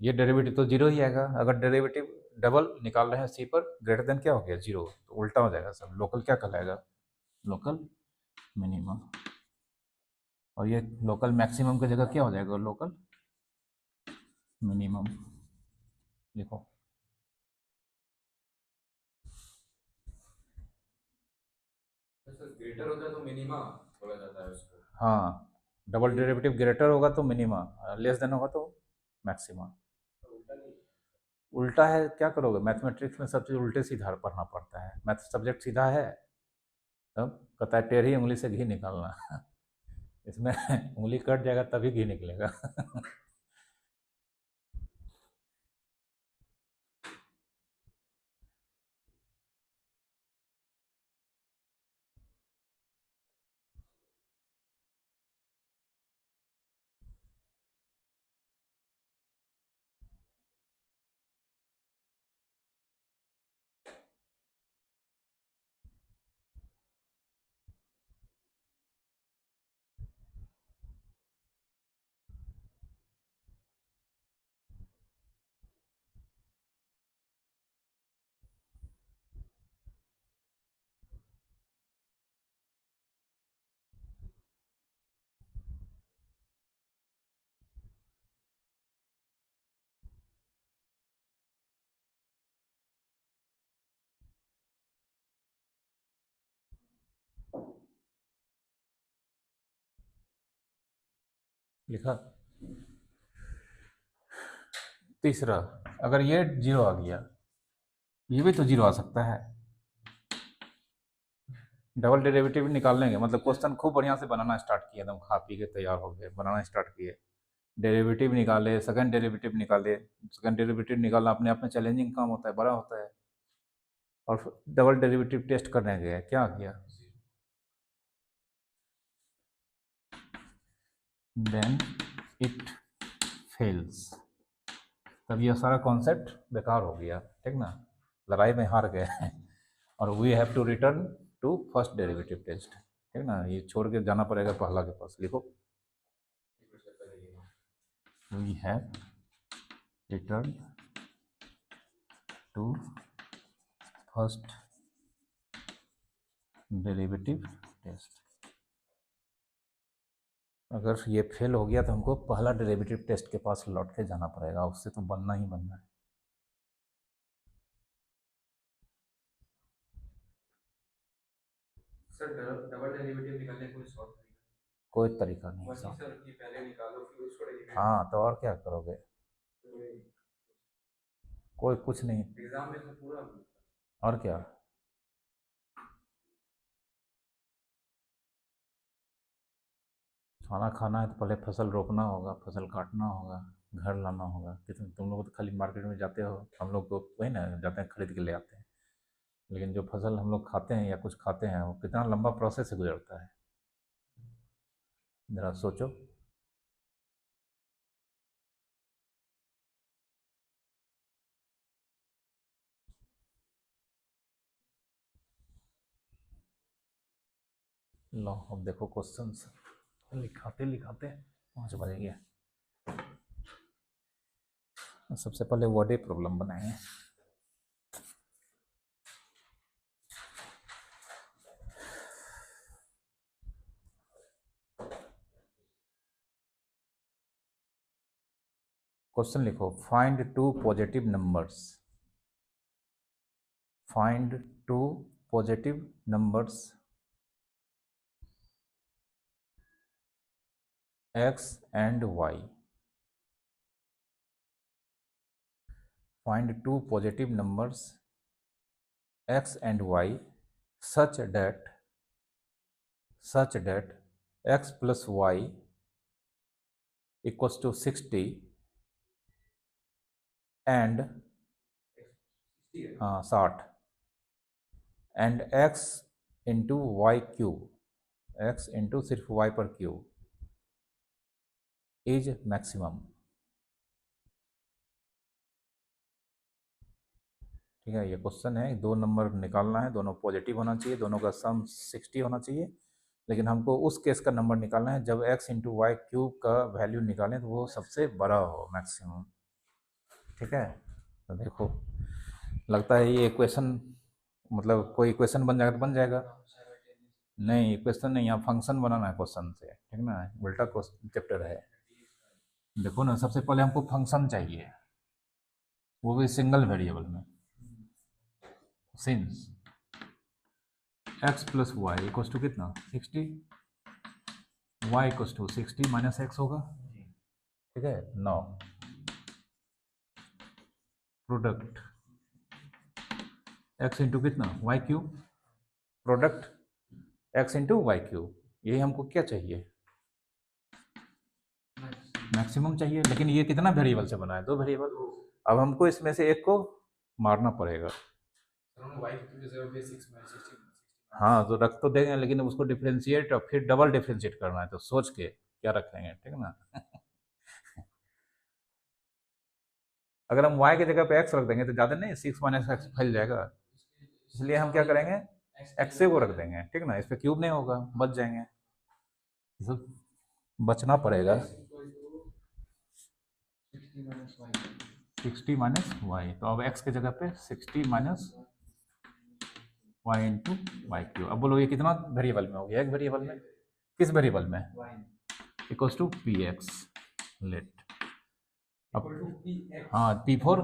Speaker 1: ये डेरिवेटिव तो जीरो ही आएगा, अगर डेरिवेटिव डबल निकाल रहे हैं सी पर, ग्रेटर देन क्या हो गया, जीरो, तो उल्टा हो जाएगा सब, लोकल क्या कहलाएगा, लोकल मिनिमम। और ये लोकल मैक्सिमम की जगह क्या हो जाएगा, लोकल मिनिमम, लिखो।
Speaker 3: ग्रेटर होता है तो मिनिमा बोला जाता है उसको।
Speaker 1: हाँ, डबल डेरिवेटिव ग्रेटर होगा तो मिनिमा, लेस देन होगा तो मैक्सिमा। उल्टा है, क्या करोगे, मैथमेटिक्स में सब चीज़ उल्टे सीधा पढ़ना पड़ता है, मैथ सब्जेक्ट सीधा है, तब कहता है टेढ़ी उंगली से घी निकालना। इसमें उंगली कट जाएगा तभी घी निकलेगा। लिखा। तीसरा, अगर ये 0 आ गया, ये भी तो 0 आ सकता है। डबल डेरिवेटिव निकाल लेंगे, मतलब क्वेश्चन खूब बढ़िया से बनाना स्टार्ट किया, एकदम खा पी के तैयार हो गए, बनाना स्टार्ट किए, डेरिवेटिव निकाले, सेकंड डेरिवेटिव निकाले। सेकंड डेरिवेटिव निकालना अपने आप में चैलेंजिंग काम होता है, बड़ा होता है। और डबल डेरिवेटिव टेस्ट करने गए, क्या किया, देन इट फेल्स, तब यह सारा कॉन्सेप्ट बेकार हो गया, ठीक ना, लड़ाई में हार गए और we have to return to first derivative test, ठीक ना, ये छोड़ के जाना पड़ेगा पहला के पास। लिखो, we have return to first derivative test. अगर ये फेल हो गया तो हमको पहला डेरिवेटिव टेस्ट के पास लौट के जाना पड़ेगा, उससे तो बनना ही बनना है।
Speaker 3: सर डबल डेरिवेटिव निकालने का कोई शॉर्ट तरीका?
Speaker 1: कोई तरीका नहीं
Speaker 3: वही
Speaker 1: सर।
Speaker 3: सर कि पहले निकालो फिर उसको डेरिवेटिव।
Speaker 1: हाँ, तो और क्या करोगे, कोई कुछ नहीं,
Speaker 3: एग्जाम में तो पूरा।
Speaker 1: और क्या। खाना खाना है तो पहले फसल रोपना होगा, फसल काटना होगा, घर लाना होगा। कितने तुम लोग तो खाली मार्केट में जाते हो, हम लोग तो वही ना जाते हैं खरीद के ले आते हैं, लेकिन जो फसल हम लोग खाते हैं या कुछ खाते हैं वो कितना लंबा प्रोसेस से गुजरता है, ज़रा सोचो। लो अब देखो क्वेश्चन लिखाते लिखाते 5 बज गया। सबसे पहले वर्डे प्रॉब्लम बनाएंगे। क्वेश्चन लिखो, find two positive numbers, find two positive numbers x and y, find two positive numbers x and y such that x plus y equals to 60 and 60 and x into y cube, x into सिर्फ y पर cube is maximum. ठीक है, ये question है, 2 number निकालना है, दोनों positive होना चाहिए, दोनों का सम 60 होना चाहिए, लेकिन हमको उस केस का नंबर निकालना है जब x इंटू वाई क्यूब का वैल्यू निकालें तो वो सबसे बड़ा हो, मैक्सिमम। ठीक है, तो देखो लगता है ये इक्वेशन, मतलब कोई इक्वेशन बन जाएगा तो बन जाएगा, नहीं इक्वेशन नहीं, यहाँ फंक्शन बनाना है क्वेश्चन से, ठीक ना, उल्टा चैप्टर है। देखो ना, सबसे पहले हमको फंक्शन चाहिए, वो भी सिंगल वेरिएबल में, since x plus y equals to कितना 60, y equals to 60 minus x होगा, ठीक है। नाउ प्रोडक्ट x इंटू कितना y cube, product x into y cube, यही हमको क्या चाहिए, मैक्सिमम चाहिए, लेकिन ये कितना वेरिएबल से बना है, 2 वेरिएबल। अब हमको इसमें से एक को मारना पड़ेगा, हाँ तो रख तो देंगे, लेकिन उसको डिफ्रेंशिएट और फिर डबल डिफ्रेंशिएट करना है, तो सोच के क्या रखेंगे, ठीक है ना। अगर हम y की जगह पे x रख देंगे तो ज़्यादा नहीं, 6 माइनस एक्स फैल जाएगा, इसलिए हम क्या करेंगे, x से को रख देंगे, ठीक ना, इस पर क्यूब नहीं होगा, बच जाएंगे, सब बचना पड़ेगा। 60 माइनस वाई, तो अब x की जगह पे 60 minus y into y cube. अब बोलो ये कितना वेरिएबल में हो गया, एक वेरिएबल में, किस वेरिएबल में, equals to p x, let अब हाँ P4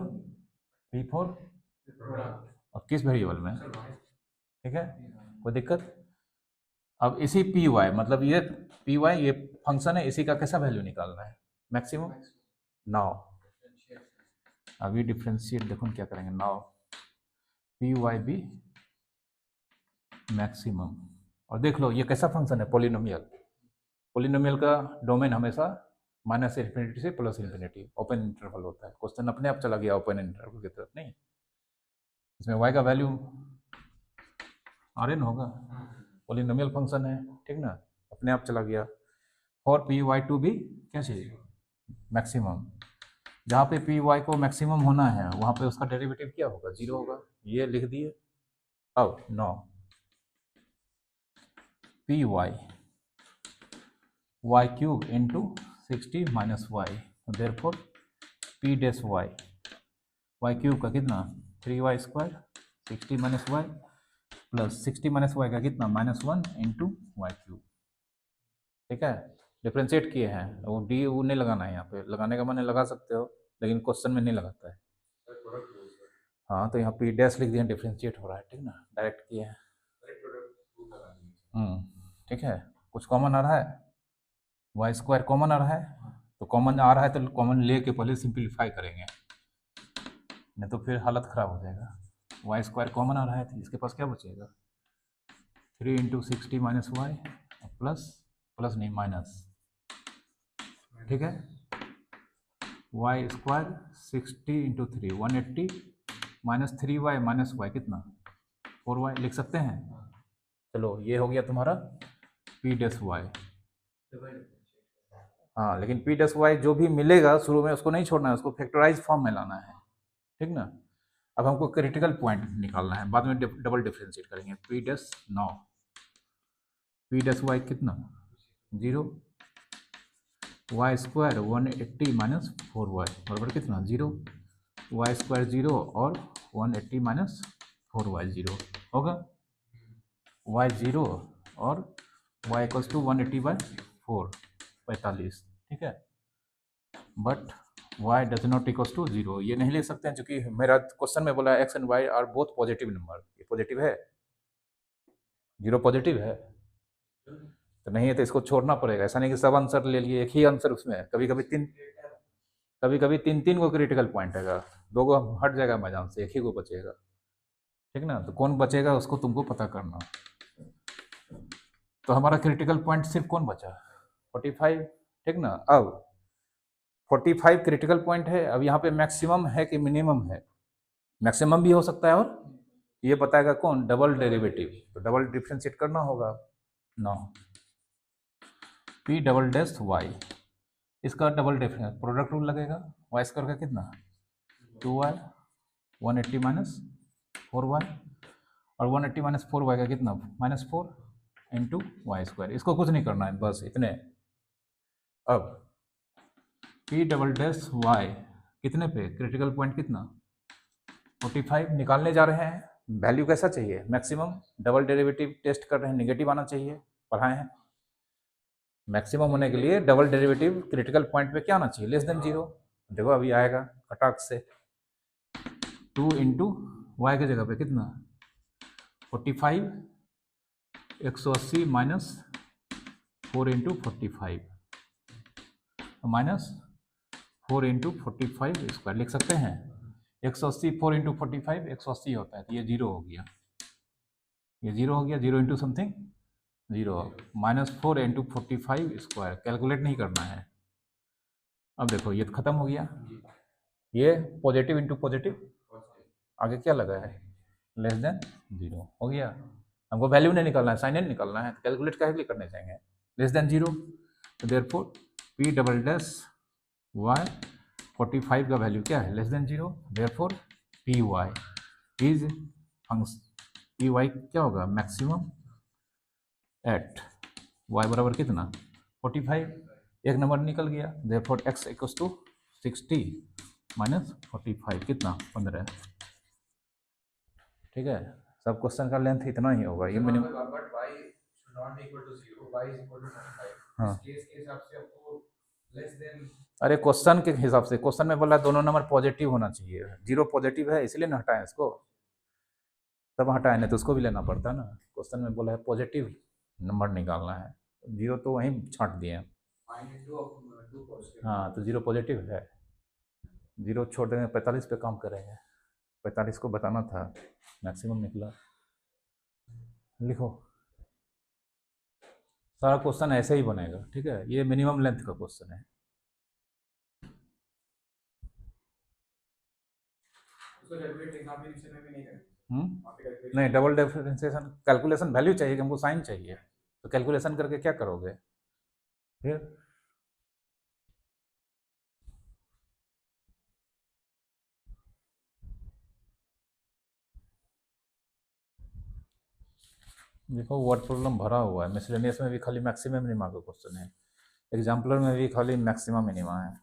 Speaker 1: और किस वेरिएबल में, ठीक है, कोई दिक्कत। अब इसी पी वाई, मतलब ये पी वाई, ये फंक्शन है, इसी का कैसा वैल्यू निकालना है, मैक्सिमम। नाउ अभी डिफ्रेंशिएट देखो क्या करेंगे, now p y be maximum. और देख लो ये कैसा फंक्शन है, पोलिनोमियल। पोलिनोमियल का डोमेन हमेशा माइनस इन्फिनिटी से प्लस इन्फिनिटी, ओपन इंटरवल होता है। क्वेश्चन अपने आप चला गया ओपन इंटरवल की तरफ, नहीं इसमें y का वैल्यू Rn होगा, पोलिनोमियल फंक्शन है, ठीक ना, अपने आप चला गया। और पी वाई टू भी क्या चाहिए, मैक्सिमम। जहाँ पे पी वाई को मैक्सिमम होना है वहाँ पे उसका डेरिवेटिव क्या होगा, 0 होगा, ये लिख दिए। अब now p y y cube into 60 minus y, therefore p dash y, y cube का कितना 3y square 60 minus y plus 60 minus y का कितना -1 इंटू वाई क्यूब। ठीक है, डिफ्रेंशिएट किए हैं, वो डी वो नहीं लगाना है यहाँ पे, लगाने का मन है लगा सकते हो लेकिन क्वेश्चन में नहीं लगाता है। हाँ तो यहाँ पी डैश लिख दिया, डिफ्रेंशिएट हो रहा है, ठीक ना, डायरेक्ट किए हैं। ठीक है, कुछ कॉमन आ रहा है, वाई स्क्वायर कॉमन आ रहा है, तो कॉमन आ रहा है तो कॉमन ले के पहले सिंप्लीफाई करेंगे, नहीं तो फिर हालत ख़राब हो जाएगा। वाई स्क्वायर कॉमन आ रहा है तो इसके पास क्या बचेगा, 3 into 60 minus y plus plus नहीं माइनस, ठीक है, y square 60 into 3 180 minus 3y minus y कितना 4y लिख सकते हैं। चलो ये हो गया तुम्हारा पी डैश वाई। हाँ लेकिन पी डैश वाई जो भी मिलेगा शुरू में उसको नहीं छोड़ना है, उसको फैक्टराइज फॉर्म में लाना है, ठीक ना। अब हमको क्रिटिकल पॉइंट निकालना है, बाद में डबल डिफ्रेंशिएट करेंगे। पी डैश नौ पी डैश वाई कितना 0, वाई स्क्वायर 180 माइनस 4y बराबर कितना 0, वाई स्क्वायर 0 और 180 माइनस 4y 0 होगा, y 0 और y इक्वल्स टू 180/4 45, ठीक है। But y does not equals to 0, ये नहीं ले सकते हैं क्योंकि मेरा क्वेश्चन में बोला x and y are both positive number, ये पॉजिटिव है, 0 पॉजिटिव है तो नहीं है तो इसको छोड़ना पड़ेगा। ऐसा नहीं कि सब आंसर ले लिए, एक ही आंसर उसमें है, कभी कभी तीन को क्रिटिकल पॉइंट है, 2 को हट जाएगा मैदान से, एक ही को बचेगा, ठीक ना। तो कौन बचेगा उसको तुमको पता करना। तो हमारा क्रिटिकल पॉइंट सिर्फ कौन बचा 45, ठीक ना। अब 45 क्रिटिकल पॉइंट है, अब यहाँ पे मैक्सिमम है कि मिनिमम है, मैक्सिमम भी हो सकता है और ये बताएगा कौन, डबल डेरिवेटिव, तो डबल डिफ्रेंशिएट करना होगा। Now p double dash y, इसका डबल डिफरेंस प्रोडक्ट रूल लगेगा, वाई स्क्वायर का कितना 2y 180 माइनस 4y और 180 माइनस 4y का कितना -4 इंटू वाई स्क्वायर। इसको कुछ नहीं करना है, बस इतने। अब पी डबल डैश वाई कितने पे क्रिटिकल पॉइंट कितना 45 निकालने जा रहे हैं। वैल्यू कैसा चाहिए, मैक्सिमम। डबल डेरिवेटिव टेस्ट कर रहे हैं, निगेटिव आना चाहिए, पढ़ाए हैं। मैक्सिमम होने के लिए डबल डेरिवेटिव क्रिटिकल पॉइंट पे क्या आना चाहिए, लेस देन 0। देखो अभी आएगा कटाक से, 2 इंटू वाई की जगह पे कितना 45 180 minus 4 into 45 minus 4 into 45 square लिख सकते हैं। 180 4 इंटू 45 180 होता है, तो ये 0 हो गया, ये 0 हो गया, 0 into something 0 minus 4 into 45 square, calculate नहीं करना है। अब देखो ये खत्म हो गया, ये पॉजिटिव इंटू पॉजिटिव, आगे क्या लगा है लेस देन 0 हो गया। हमको वैल्यू नहीं निकालना है, साइन नहीं निकालना है, तो कैलकुलेट काहे के लिए करने जाएंगे, लेस देन 0। तो therefore p double dash y 45 का वैल्यू क्या है less than 0, therefore p y is p y क्या होगा मैक्सिमम एट y बराबर कितना 45, एक नंबर निकल गया। Therefore x equals to 60 minus 45 कितना 15, ठीक है। सब क्वेश्चन का लेंथ इतना ही होगा, ये minimum.
Speaker 3: But y should not be equal to 0, y is equal to 45।
Speaker 1: हाँ।
Speaker 3: इस केस के हिसाब से आपको लेस देन,
Speaker 1: अरे क्वेश्चन के हिसाब से, क्वेश्चन में बोला दोनों नंबर पॉजिटिव होना चाहिए, 0 पॉजिटिव है इसलिए ना हटाएं इसको, तब हटाए नहीं तो उसको भी लेना पड़ता है ना। क्वेश्चन में बोला है पॉजिटिव नंबर निकालना है, 0 तो वहीं छांट दिए हैं।
Speaker 3: Find two of two positive.
Speaker 1: हाँ तो 0 पॉजिटिव है, 0 छोड़ देंगे, 45 पे काम करेंगे, 45 को बताना था, मैक्सिमम निकला। लिखो, सारा क्वेश्चन ऐसे ही बनेगा, ठीक है, ये मिनिमम लेंथ का क्वेश्चन है।
Speaker 3: उसको कैलकुलेट एग्जामिनेशन में भी नहीं करेंगे। वहाँ पे calculation
Speaker 1: नहीं, डबल डिफरेंशिएशन कैलकुलेशन वैल्यू चाहिए कि हमको साइन चाहिए, तो कैलकुलेशन करके क्या करोगे फिर? देखो वर्ड प्रॉब्लम भरा हुआ है, मिसलेनियस में भी खाली मैक्सिमम मिनिमा का क्वेश्चन है, एग्जाम्पलर में भी खाली मैक्सिमम मिनिमा है,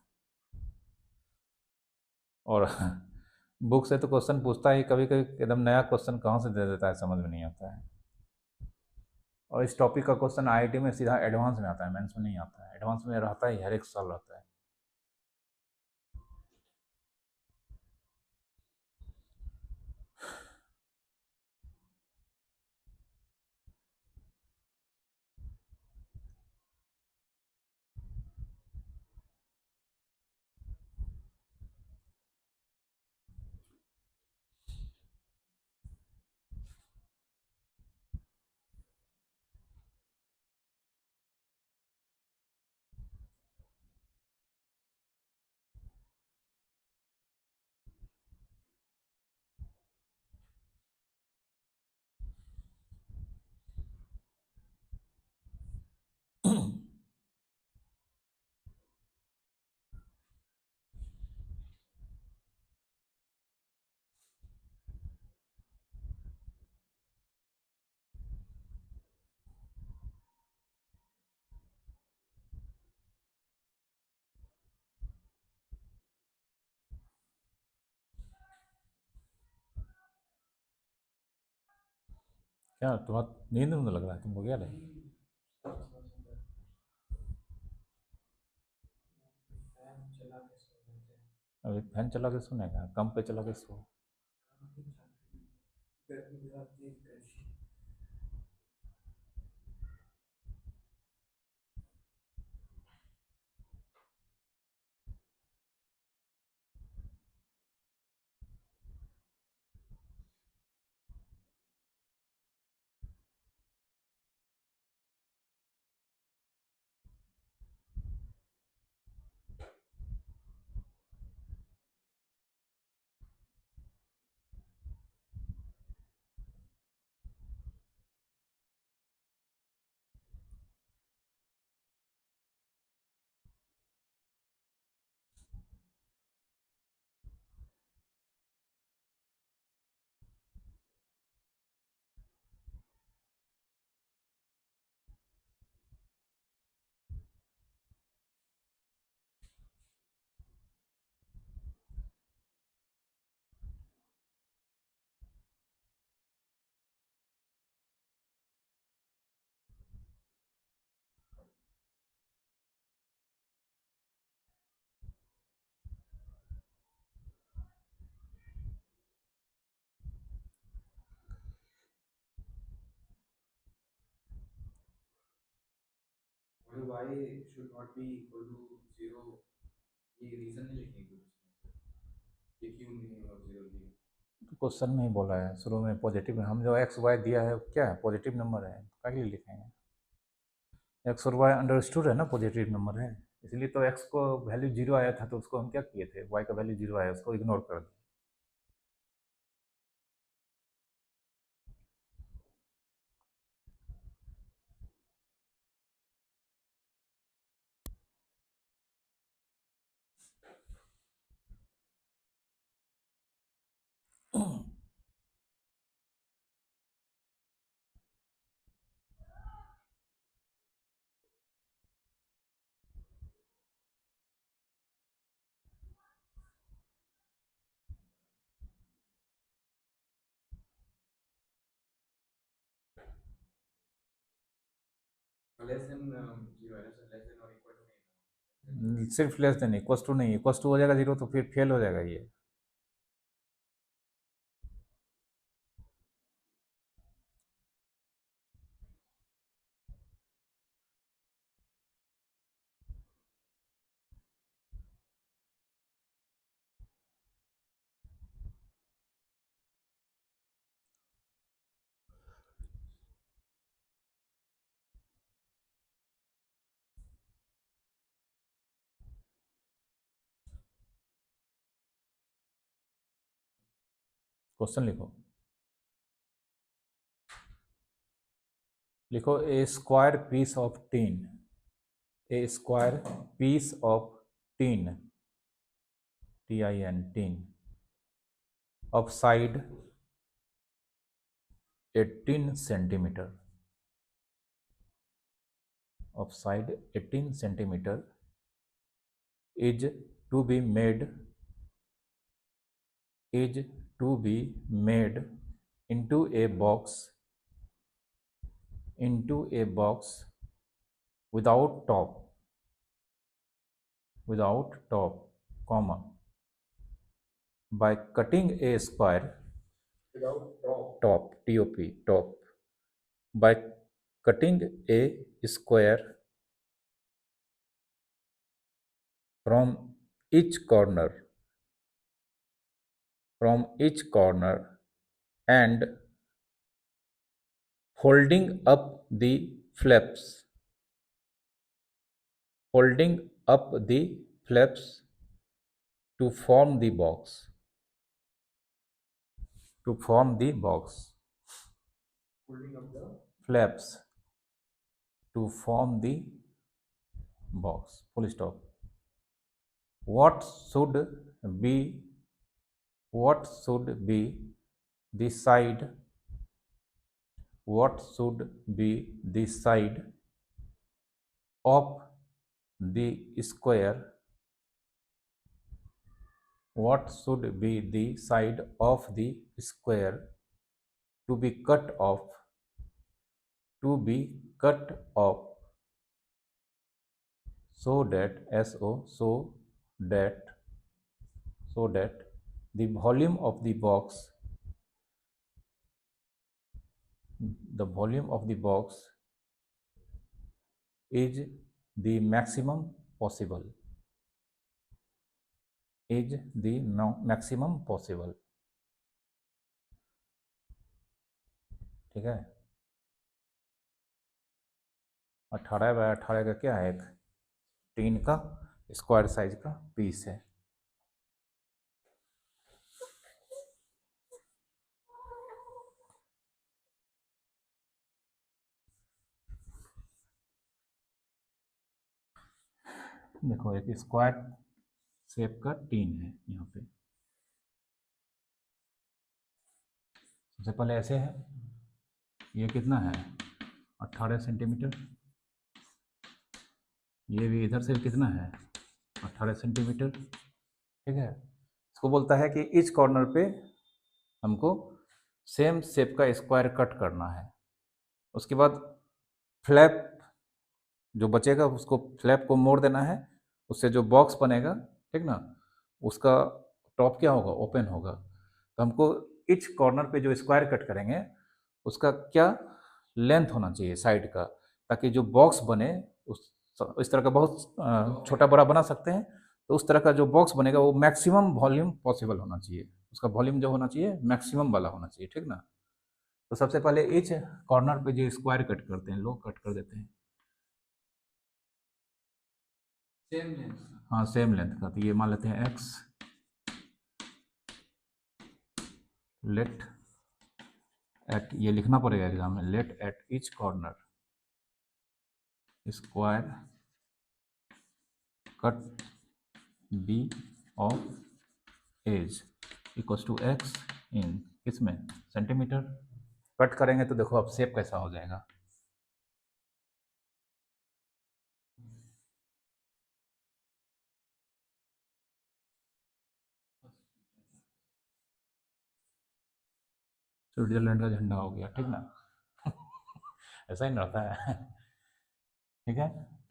Speaker 1: और बुक से तो क्वेश्चन पूछता ही कभी कभी एकदम नया क्वेश्चन कहाँ से दे देता है, समझ में नहीं आता है। और इस टॉपिक का क्वेश्चन आईआईटी में सीधा एडवांस में आता है, मेंस में नहीं आता है, एडवांस में रहता ही हर एक साल रहता है। क्या तुम्हारा नींद में लग रहा है तुमको, क्या है?
Speaker 3: फैन चला के सो लेते हैं।
Speaker 1: अभी फैन चला के सोने कम पे चला के सो।
Speaker 3: गर्मी बहुत तेज करती है। और y should not be equal to 0, ये रीजन नहीं लिखेंगे कुछ इसमें सर, ये क्यों नहीं और 0 लिए?
Speaker 1: तो क्वेश्चन में ही बोला है शुरू में पॉजिटिव में, हम जो एक्स वाई दिया है क्या है, पॉजिटिव नंबर है, क्या लिए लिखेंगे? एक्स और वाई अंडरस्टूड है ना, पॉजिटिव नंबर है, इसलिए तो एक्स को वैल्यू 0 आया था तो उसको हम क्या किए थे, वाई का वैल्यू 0 आया उसको इग्नोर कर दिया।
Speaker 3: लेस देन 0 है ना सर, लेस देन और इक्वल टू नहीं है।
Speaker 1: सिर्फ लेस देन, इक्वस टू नहीं, इक्वस टू हो जाएगा 0 तो फिर फेल हो जाएगा ये। क्वेश्चन लिखो a square piece of tin, a square piece of tin, TIN, tin, of side 18 centimetre, of side 18 centimeter is to be made into a box without top, comma, by cutting a square
Speaker 3: Without
Speaker 1: top, top, by cutting a square from each corner and folding up the flaps to form the box,
Speaker 3: holding up the
Speaker 1: flaps to form the box, full stop. What should be the side of the square, to be cut off so that the volume of the box is the maximum possible, ठीक है। 18 bye 18 का क्या है, एक tin का square size का piece है। देखो एक स्क्वायर शेप का टीन है यहाँ पे, सबसे पहले ऐसे है, ये कितना है 18 सेंटीमीटर, ये भी इधर से कितना है 18 सेंटीमीटर, ठीक है। इसको बोलता है कि इच कॉर्नर पे हमको सेम शेप का स्क्वायर कट करना है। उसके बाद फ्लैप जो बचेगा उसको फ्लैप को मोड़ देना है, उससे जो बॉक्स बनेगा, ठीक ना, उसका टॉप क्या होगा, ओपन होगा। तो हमको इच कॉर्नर पे जो स्क्वायर कट करेंगे उसका क्या लेंथ होना चाहिए साइड का, ताकि जो बॉक्स बने इस तरह का बहुत छोटा बड़ा बना सकते हैं, तो उस तरह का जो बॉक्स बनेगा वो मैक्सिमम वॉल्यूम पॉसिबल होना चाहिए, उसका वॉल्यूम जो होना चाहिए मैक्सिमम वाला होना चाहिए, ठीक ना। तो सबसे पहले इच कॉर्नर पे जो स्क्वायर कट करते हैं, लोग कट कर देते हैं
Speaker 2: सेम लेंथ,
Speaker 1: हाँ सेम लेंथ का। तो ये मान लेते हैं x, लेट एट, ये लिखना पड़ेगा एग्जाम में, let at each corner square cut be of edge equals to x in किसमें सेंटीमीटर। कट करेंगे तो देखो अब शेप कैसा हो जाएगा, स्विट्जरलैंड का झंडा हो गया, ठीक ना। ऐसा ही ना रहता है, ठीक है।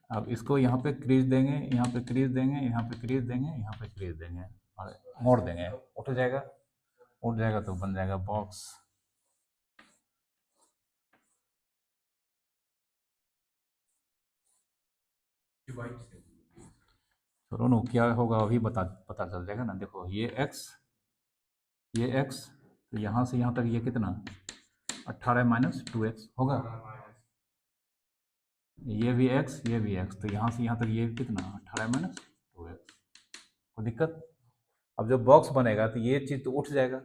Speaker 1: अब इसको यहाँ पे क्रीज देंगे, यहाँ पे क्रीज देंगे, यहाँ पे क्रीज देंगे, यहाँ पे क्रीज देंगे और मोड़ देंगे, उठ जाएगा तो बन जाएगा बॉक्स। चलो नो क्या होगा अभी पता चल जाएगा ना। देखो ये x, तो यहाँ से यहाँ तक ये कितना 18 माइनस 2x होगा, ये भी x, तो यहाँ से यहाँ तक ये कितना 18 माइनस 2x, कोई दिक्कत। अब जब बॉक्स बनेगा तो ये चीज़ तो उठ जाएगा,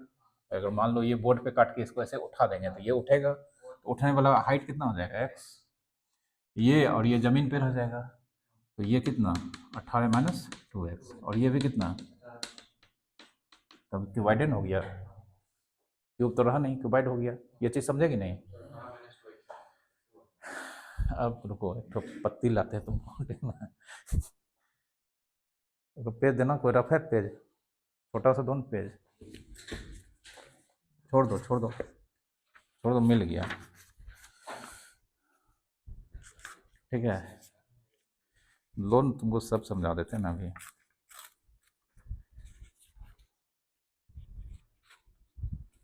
Speaker 1: अगर मान लो ये बोर्ड पे काट के इसको ऐसे उठा देंगे तो ये उठेगा, तो उठने वाला हाइट कितना हो जाएगा x, ये और ये ज़मीन पे रह जाएगा, तो ये कितना 18 माइनस 2x, और ये भी कितना, तब क्यूबाइडन हो गया, क्यूब तो रहा नहीं, क्यूबाइड हो गया। ये चीज़ समझेगी नहीं? अब रुको, एक तो पत्ती लाते हैं तुमको देखना, तो पेज देना, कोई रफ है पेज, छोटा सा दो ना पेज, छोड़ दो छोड़ दो छोड़ दो, मिल गया, ठीक है। लोन तुमको सब समझा देते हैं ना अभी।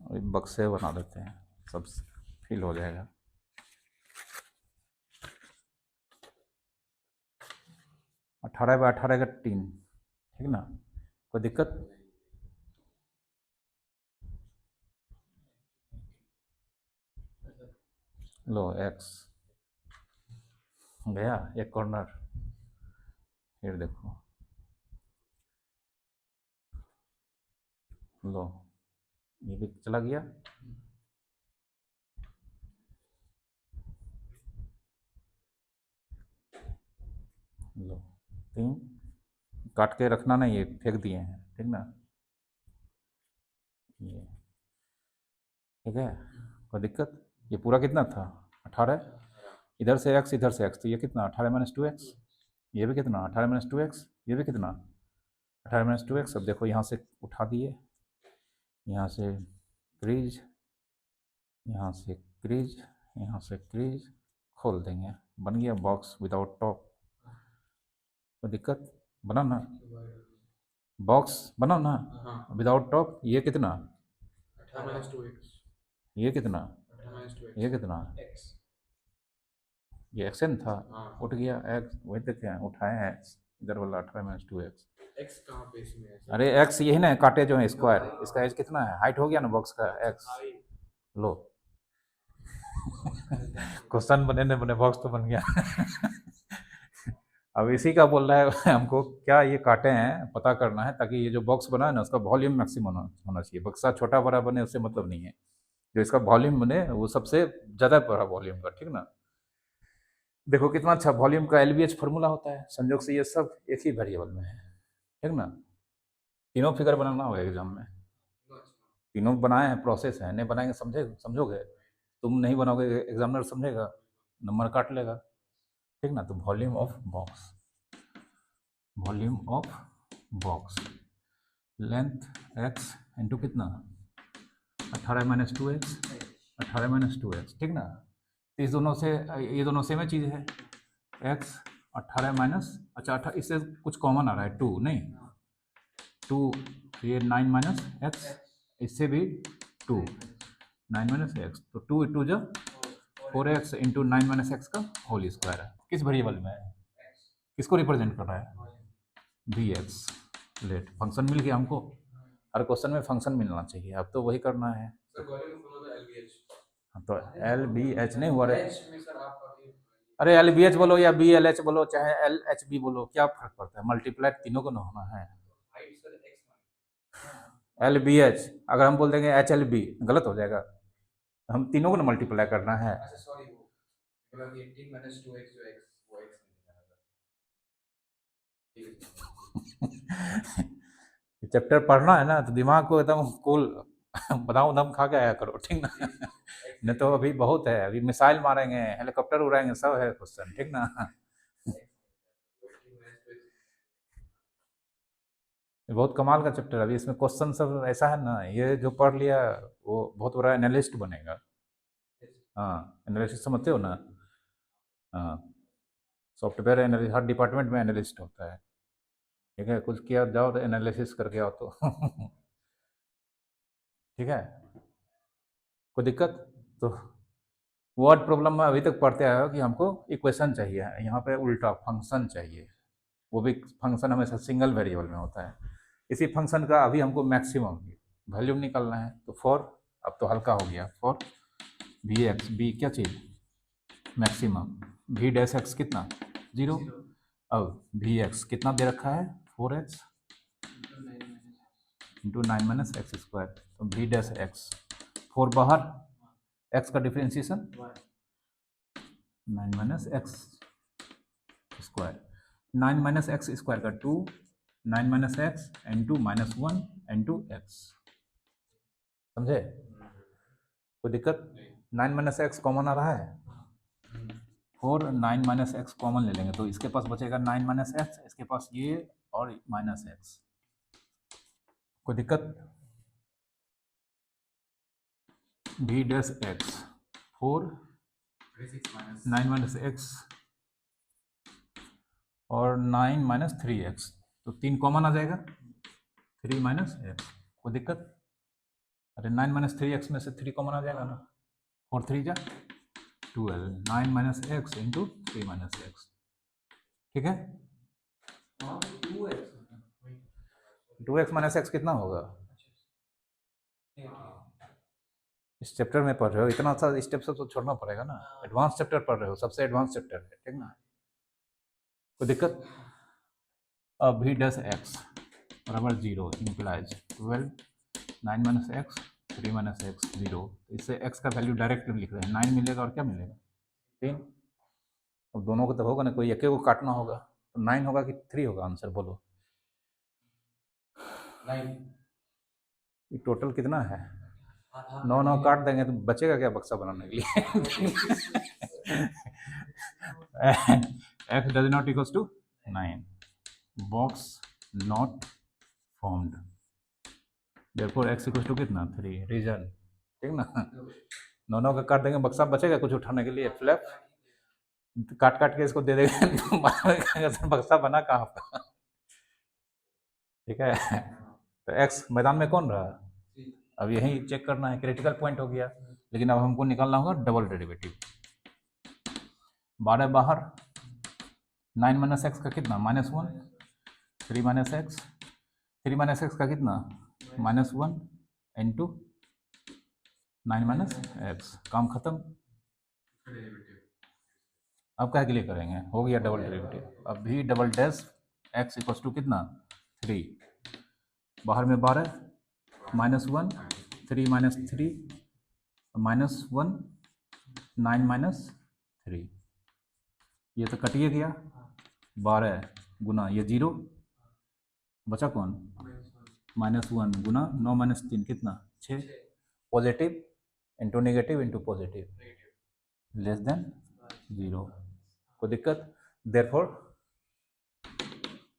Speaker 1: अभी बक्से बना देते हैं, सब फिल हो जाएगा। अठारह बाय 18 का टीन, ठीक ना, कोई दिक्कत? लो एक्स गया एक कॉर्नर, फिर देखो लो ये भी चला गया, लो 3, काट के रखना नहीं, ये फेंक दिए हैं, ठीक ना, ये ठीक है, कोई दिक्कत? ये पूरा कितना था 18, इधर से x इधर से x, तो ये कितना 18 माइनस 2x, ये भी कितना 18 माइनस 2x, ये भी कितना 18 माइनस 2x। अब देखो यहाँ से उठा दिए, यहाँ से क्रीज, यहाँ से क्रीज, यहाँ से क्रीज, खोल देंगे, बन गया बॉक्स विदाउट टॉप। कोई दिक्कत? बना ना बॉक्स, बना ना विदाउट टॉप। ये कितना,
Speaker 3: 18 minus 2x,
Speaker 1: ये कितना,
Speaker 3: 18 minus 2x,
Speaker 1: ये कितना,
Speaker 3: x,
Speaker 1: ये एक्शन था,
Speaker 3: हाँ।
Speaker 1: उठ गया x, वही तो क्या उठाए हैं x, इधर वाला 18 माइनस 2x।
Speaker 3: x कहाँ पे इसमें है?
Speaker 1: अरे x यही ना काटे जो है स्क्वायर, इसका एज कितना है, हाइट हो गया ना बॉक्स का x, लो क्वेश्चन बने न बने बॉक्स तो बन गया अब इसी का बोल रहा है हमको क्या ये काटे हैं पता करना है, ताकि ये जो बॉक्स बना है ना उसका वॉल्यूम मैक्सिमम होना चाहिए। बक्सा छोटा बड़ा बने उससे मतलब नहीं है, जो इसका वॉल्यूम बने वो सबसे ज़्यादा बड़ा वॉल्यूम का, ठीक ना। देखो कितना अच्छा वॉल्यूम का LBH फार्मूला होता है, संयोग से ये सब एक ही वेरिएबल में है, ठीक ना। तीनों फिगर बनाना होगा एग्जाम में, तीनों बनाए हैं, प्रोसेस है, नहीं बनाएंगे समझोगे, तुम नहीं बनाओगे एग्जामिनर समझेगा, नंबर काट लेगा, ठीक ना। तो volume of box, volume of box, length x into कितना 18 माइनस 2x, 18 माइनस 2x, ठीक ना। तो इस दोनों से ये दोनों सेम चीज़ है, x 18 माइनस, अच्छा 18 इससे कुछ कॉमन आ रहा है 2 नहीं, 2 ये 9 माइनस x, इससे भी 2 9 माइनस एक्स, तो 2 टू जो 4x इंटू 9 माइनस एक्स का होल स्क्वायर है। किस वेरिएबल में है, किसको रिप्रेजेंट कर रहा है, bx। लेट फंक्शन मिल गया हमको, हर क्वेश्चन में फंक्शन मिलना चाहिए, अब तो वही करना है।
Speaker 3: सर वॉल्यूम फॉर्मूला LBH,
Speaker 1: तो LBH नहीं हुआ रे,
Speaker 3: h में सर आप अभी
Speaker 1: अरे LBH बोलो या BLH बोलो चाहे LHB बोलो, क्या फर्क पड़ता है, मल्टीप्लाई तीनों को ना होना है।
Speaker 3: हाइट सर x
Speaker 1: LBH अगर हम बोल देंगे HLB गलत हो जाएगा, हम तीनों को ना मल्टीप्लाई करना है।
Speaker 3: अच्छा सॉरी वो मतलब 18 minus 2x जो x वो x नहीं देना था।
Speaker 1: चैप्टर पढ़ना है ना तो दिमाग को एकदम कूल बताऊँ दम खा के आया करो, ठीक ना नहीं तो अभी बहुत है, अभी मिसाइल मारेंगे, हेलीकॉप्टर उड़ाएंगे, सब है क्वेश्चन, ठीक ना। ये बहुत कमाल का चैप्टर है, अभी इसमें क्वेश्चन सब ऐसा है ना, ये जो पढ़ लिया वो बहुत बड़ा एनालिस्ट बनेगा। हाँ एनालिस्ट समझते हो ना, हाँ सॉफ्टवेयर एनालिस्ट, हर डिपार्टमेंट में एनालिस्ट होता है, ठीक है, कुछ किया जाओ तो एनालिसिस करके आओ तो ठीक है, कोई दिक्कत? तो वर्ड प्रॉब्लम में अभी तक पढ़ते आए हो कि हमको इक्वेशन चाहिए, यहाँ पे उल्टा फंक्शन चाहिए, वो भी फंक्शन हमेशा सिंगल वेरिएबल में होता है। इसी फंक्शन का अभी हमको मैक्सिमम वैल्यूम निकालना है, तो फॉर, अब तो हल्का हो गया, फॉर Vx, बी क्या चीज़ मैक्सिमम, V डैश एक्स कितना 0, अब Vx कितना दे रखा है 4x, into 9 minus x square, तो भी डैश एक्स, 4 बाहर, एक्स का differentiation 9 minus x square, 9 minus x square का 2, 9 minus x into minus 1 into x, समझे? कोई दिक्कत? 9 माइनस एक्स कॉमन आ रहा है, 4 9 माइनस एक्स कॉमन ले लेंगे तो इसके पास बचेगा 9 माइनस एक्स, इसके पास ये और माइनस एक्स, कोई दिक्कत? भी डैश एक्स 4 9 माइनस एक्स और 9 माइनस 3x, तो 3 कॉमन आ जाएगा, 3 माइनस एक्स, कोई दिक्कत? अरे 9 माइनस 3x में से 3 कॉमन आ जाएगा ना, 4 3 जा 12, 9 minus x into 3 minus x, ठीक है?
Speaker 2: वहाँ पे 2x
Speaker 1: 2x माइनस एक्स कितना होगा? इस चैप्टर में पढ़ रहे हो, इतना सा स्टेप सब तो छोड़ना पड़ेगा ना, एडवांस चैप्टर पढ़ रहे हो, सबसे एडवांस चैप्टर है, ठीक ना? कोई दिक्कत? अब भी डस एक्स बराबर 0 implies 12 9 minus x 3 minus x 0, इससे एक्स का वैल्यू डायरेक्ट लिख रहे हैं, 9 मिलेगा और क्या मिलेगा 3, अब दोनों को तो होगा ना, कोई एक को काटना होगा, तो 9 होगा कि 3 होगा, आंसर बोलो।
Speaker 3: 9
Speaker 1: टोटल कितना है?
Speaker 2: आधा
Speaker 1: 9 9 काट देंगे तो बचेगा क्या बक्सा बनाने के लिए? x does not equals to 9, box not formed, therefore x equals to कितना 3, रीजन, ठीक ना? 9 9 का काट देंगे, बक्सा बचेगा कुछ उठाने के लिए? फ्लैप काट काट के इसको दे देगा, बक्सा बना कहाँ आपका? ठीक है, तो x मैदान में कौन रहा? अब यही चेक करना है, क्रिटिकल पॉइंट हो गया, लेकिन अब हमको निकालना होगा डबल डेरिवेटिव। 12 बाहर, 9 माइनस एक्स का कितना -1, 3 माइनस एक्स, 3 माइनस एक्स का कितना -1 इंटू 9 माइनस एक्स, काम खत्म। अब क्या के लिए करेंगे, हो गया डबल डेरिवेटिव। अब भी double dash x equals to कितना 3, बाहर में 12 -1 3 माइनस 3 -1 9 माइनस 3, ये तो कटिए गया, 12 गुना ये 0, बचा कौन -1 गुना 9 माइनस 3 कितना 6, positive into negative into positive less than 0, कोई दिक्कत? देयरफॉर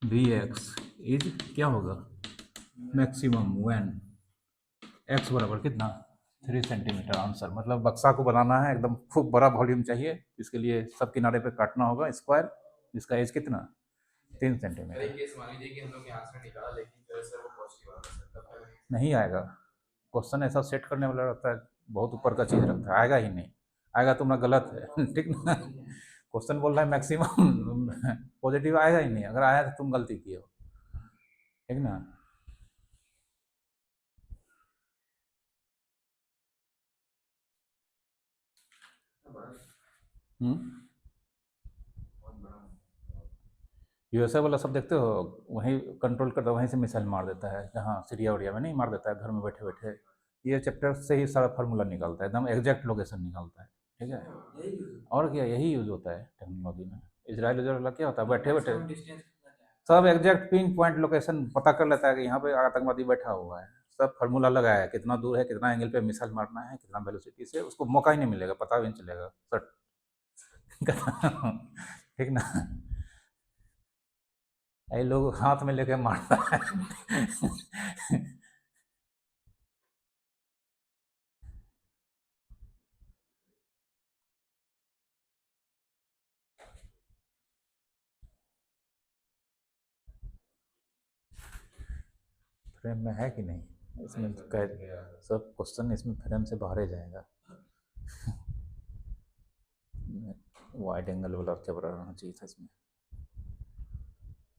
Speaker 1: वी एक्स इज क्या होगा मैक्सिमम व्हेन एक्स बराबर कितना 3 सेंटीमीटर, आंसर। मतलब बक्सा को बनाना है एकदम खूब बड़ा वॉल्यूम चाहिए, इसके लिए सब किनारे पे काटना होगा स्क्वायर, जिसका एज कितना 3 सेंटीमीटर।
Speaker 3: केस मान लीजिए कि हम लोग यहाँ से निकाला लेकिन फिर सर वो पॉजिटिव आ रहा है, तब तक
Speaker 1: नहीं आएगा, क्वेश्चन ऐसा सेट करने वाला रहता है, बहुत ऊपर का चीज़ रखता है, आएगा ही नहीं, आएगा तुम्हारा गलत है, ठीक ना? क्वेश्चन बोल रहा है मैक्सिमम पॉजिटिव, आएगा ही नहीं, अगर आया तो तुम गलती किए हो, ठीक ना? यूएसए वाला सब देखते हो, वहीं कंट्रोल करता है, वहीं से मिसाइल मार देता है, जहाँ सीरिया उरिया में नहीं मार देता है, घर में बैठे बैठे ये चैप्टर से ही सारा फार्मूला निकालता है, एकदम एग्जैक्ट लोकेशन निकालता है, ठीक है?
Speaker 2: यही यूज
Speaker 1: और क्या, यही यूज होता है टेक्नोलॉजी में। इजराइल उजराइल वाला क्या होता है, बैठे बैठे
Speaker 2: डिस्टेंस कितना है?
Speaker 1: सब एग्जैक्ट पिन पॉइंट लोकेशन पता कर लेता है कि यहाँ पे आतंकवादी बैठा हुआ है, सब फार्मूला लगाया है, कितना दूर है, कितना एंगल पे मिसाइल मारना है, कितना वेलोसिटी से, उसको मौका ही नहीं मिलेगा, पता भी नहीं चलेगा सट ठीक ना? ये लोग हाथ में लेके मारता है फ्रेम में है कि नहीं, इसमें तो कह सब क्वेश्चन इसमें फ्रेम से बाहर ही जाएगा वाइड एंगल वाला कैमरा रहना चाहिए था इसमें।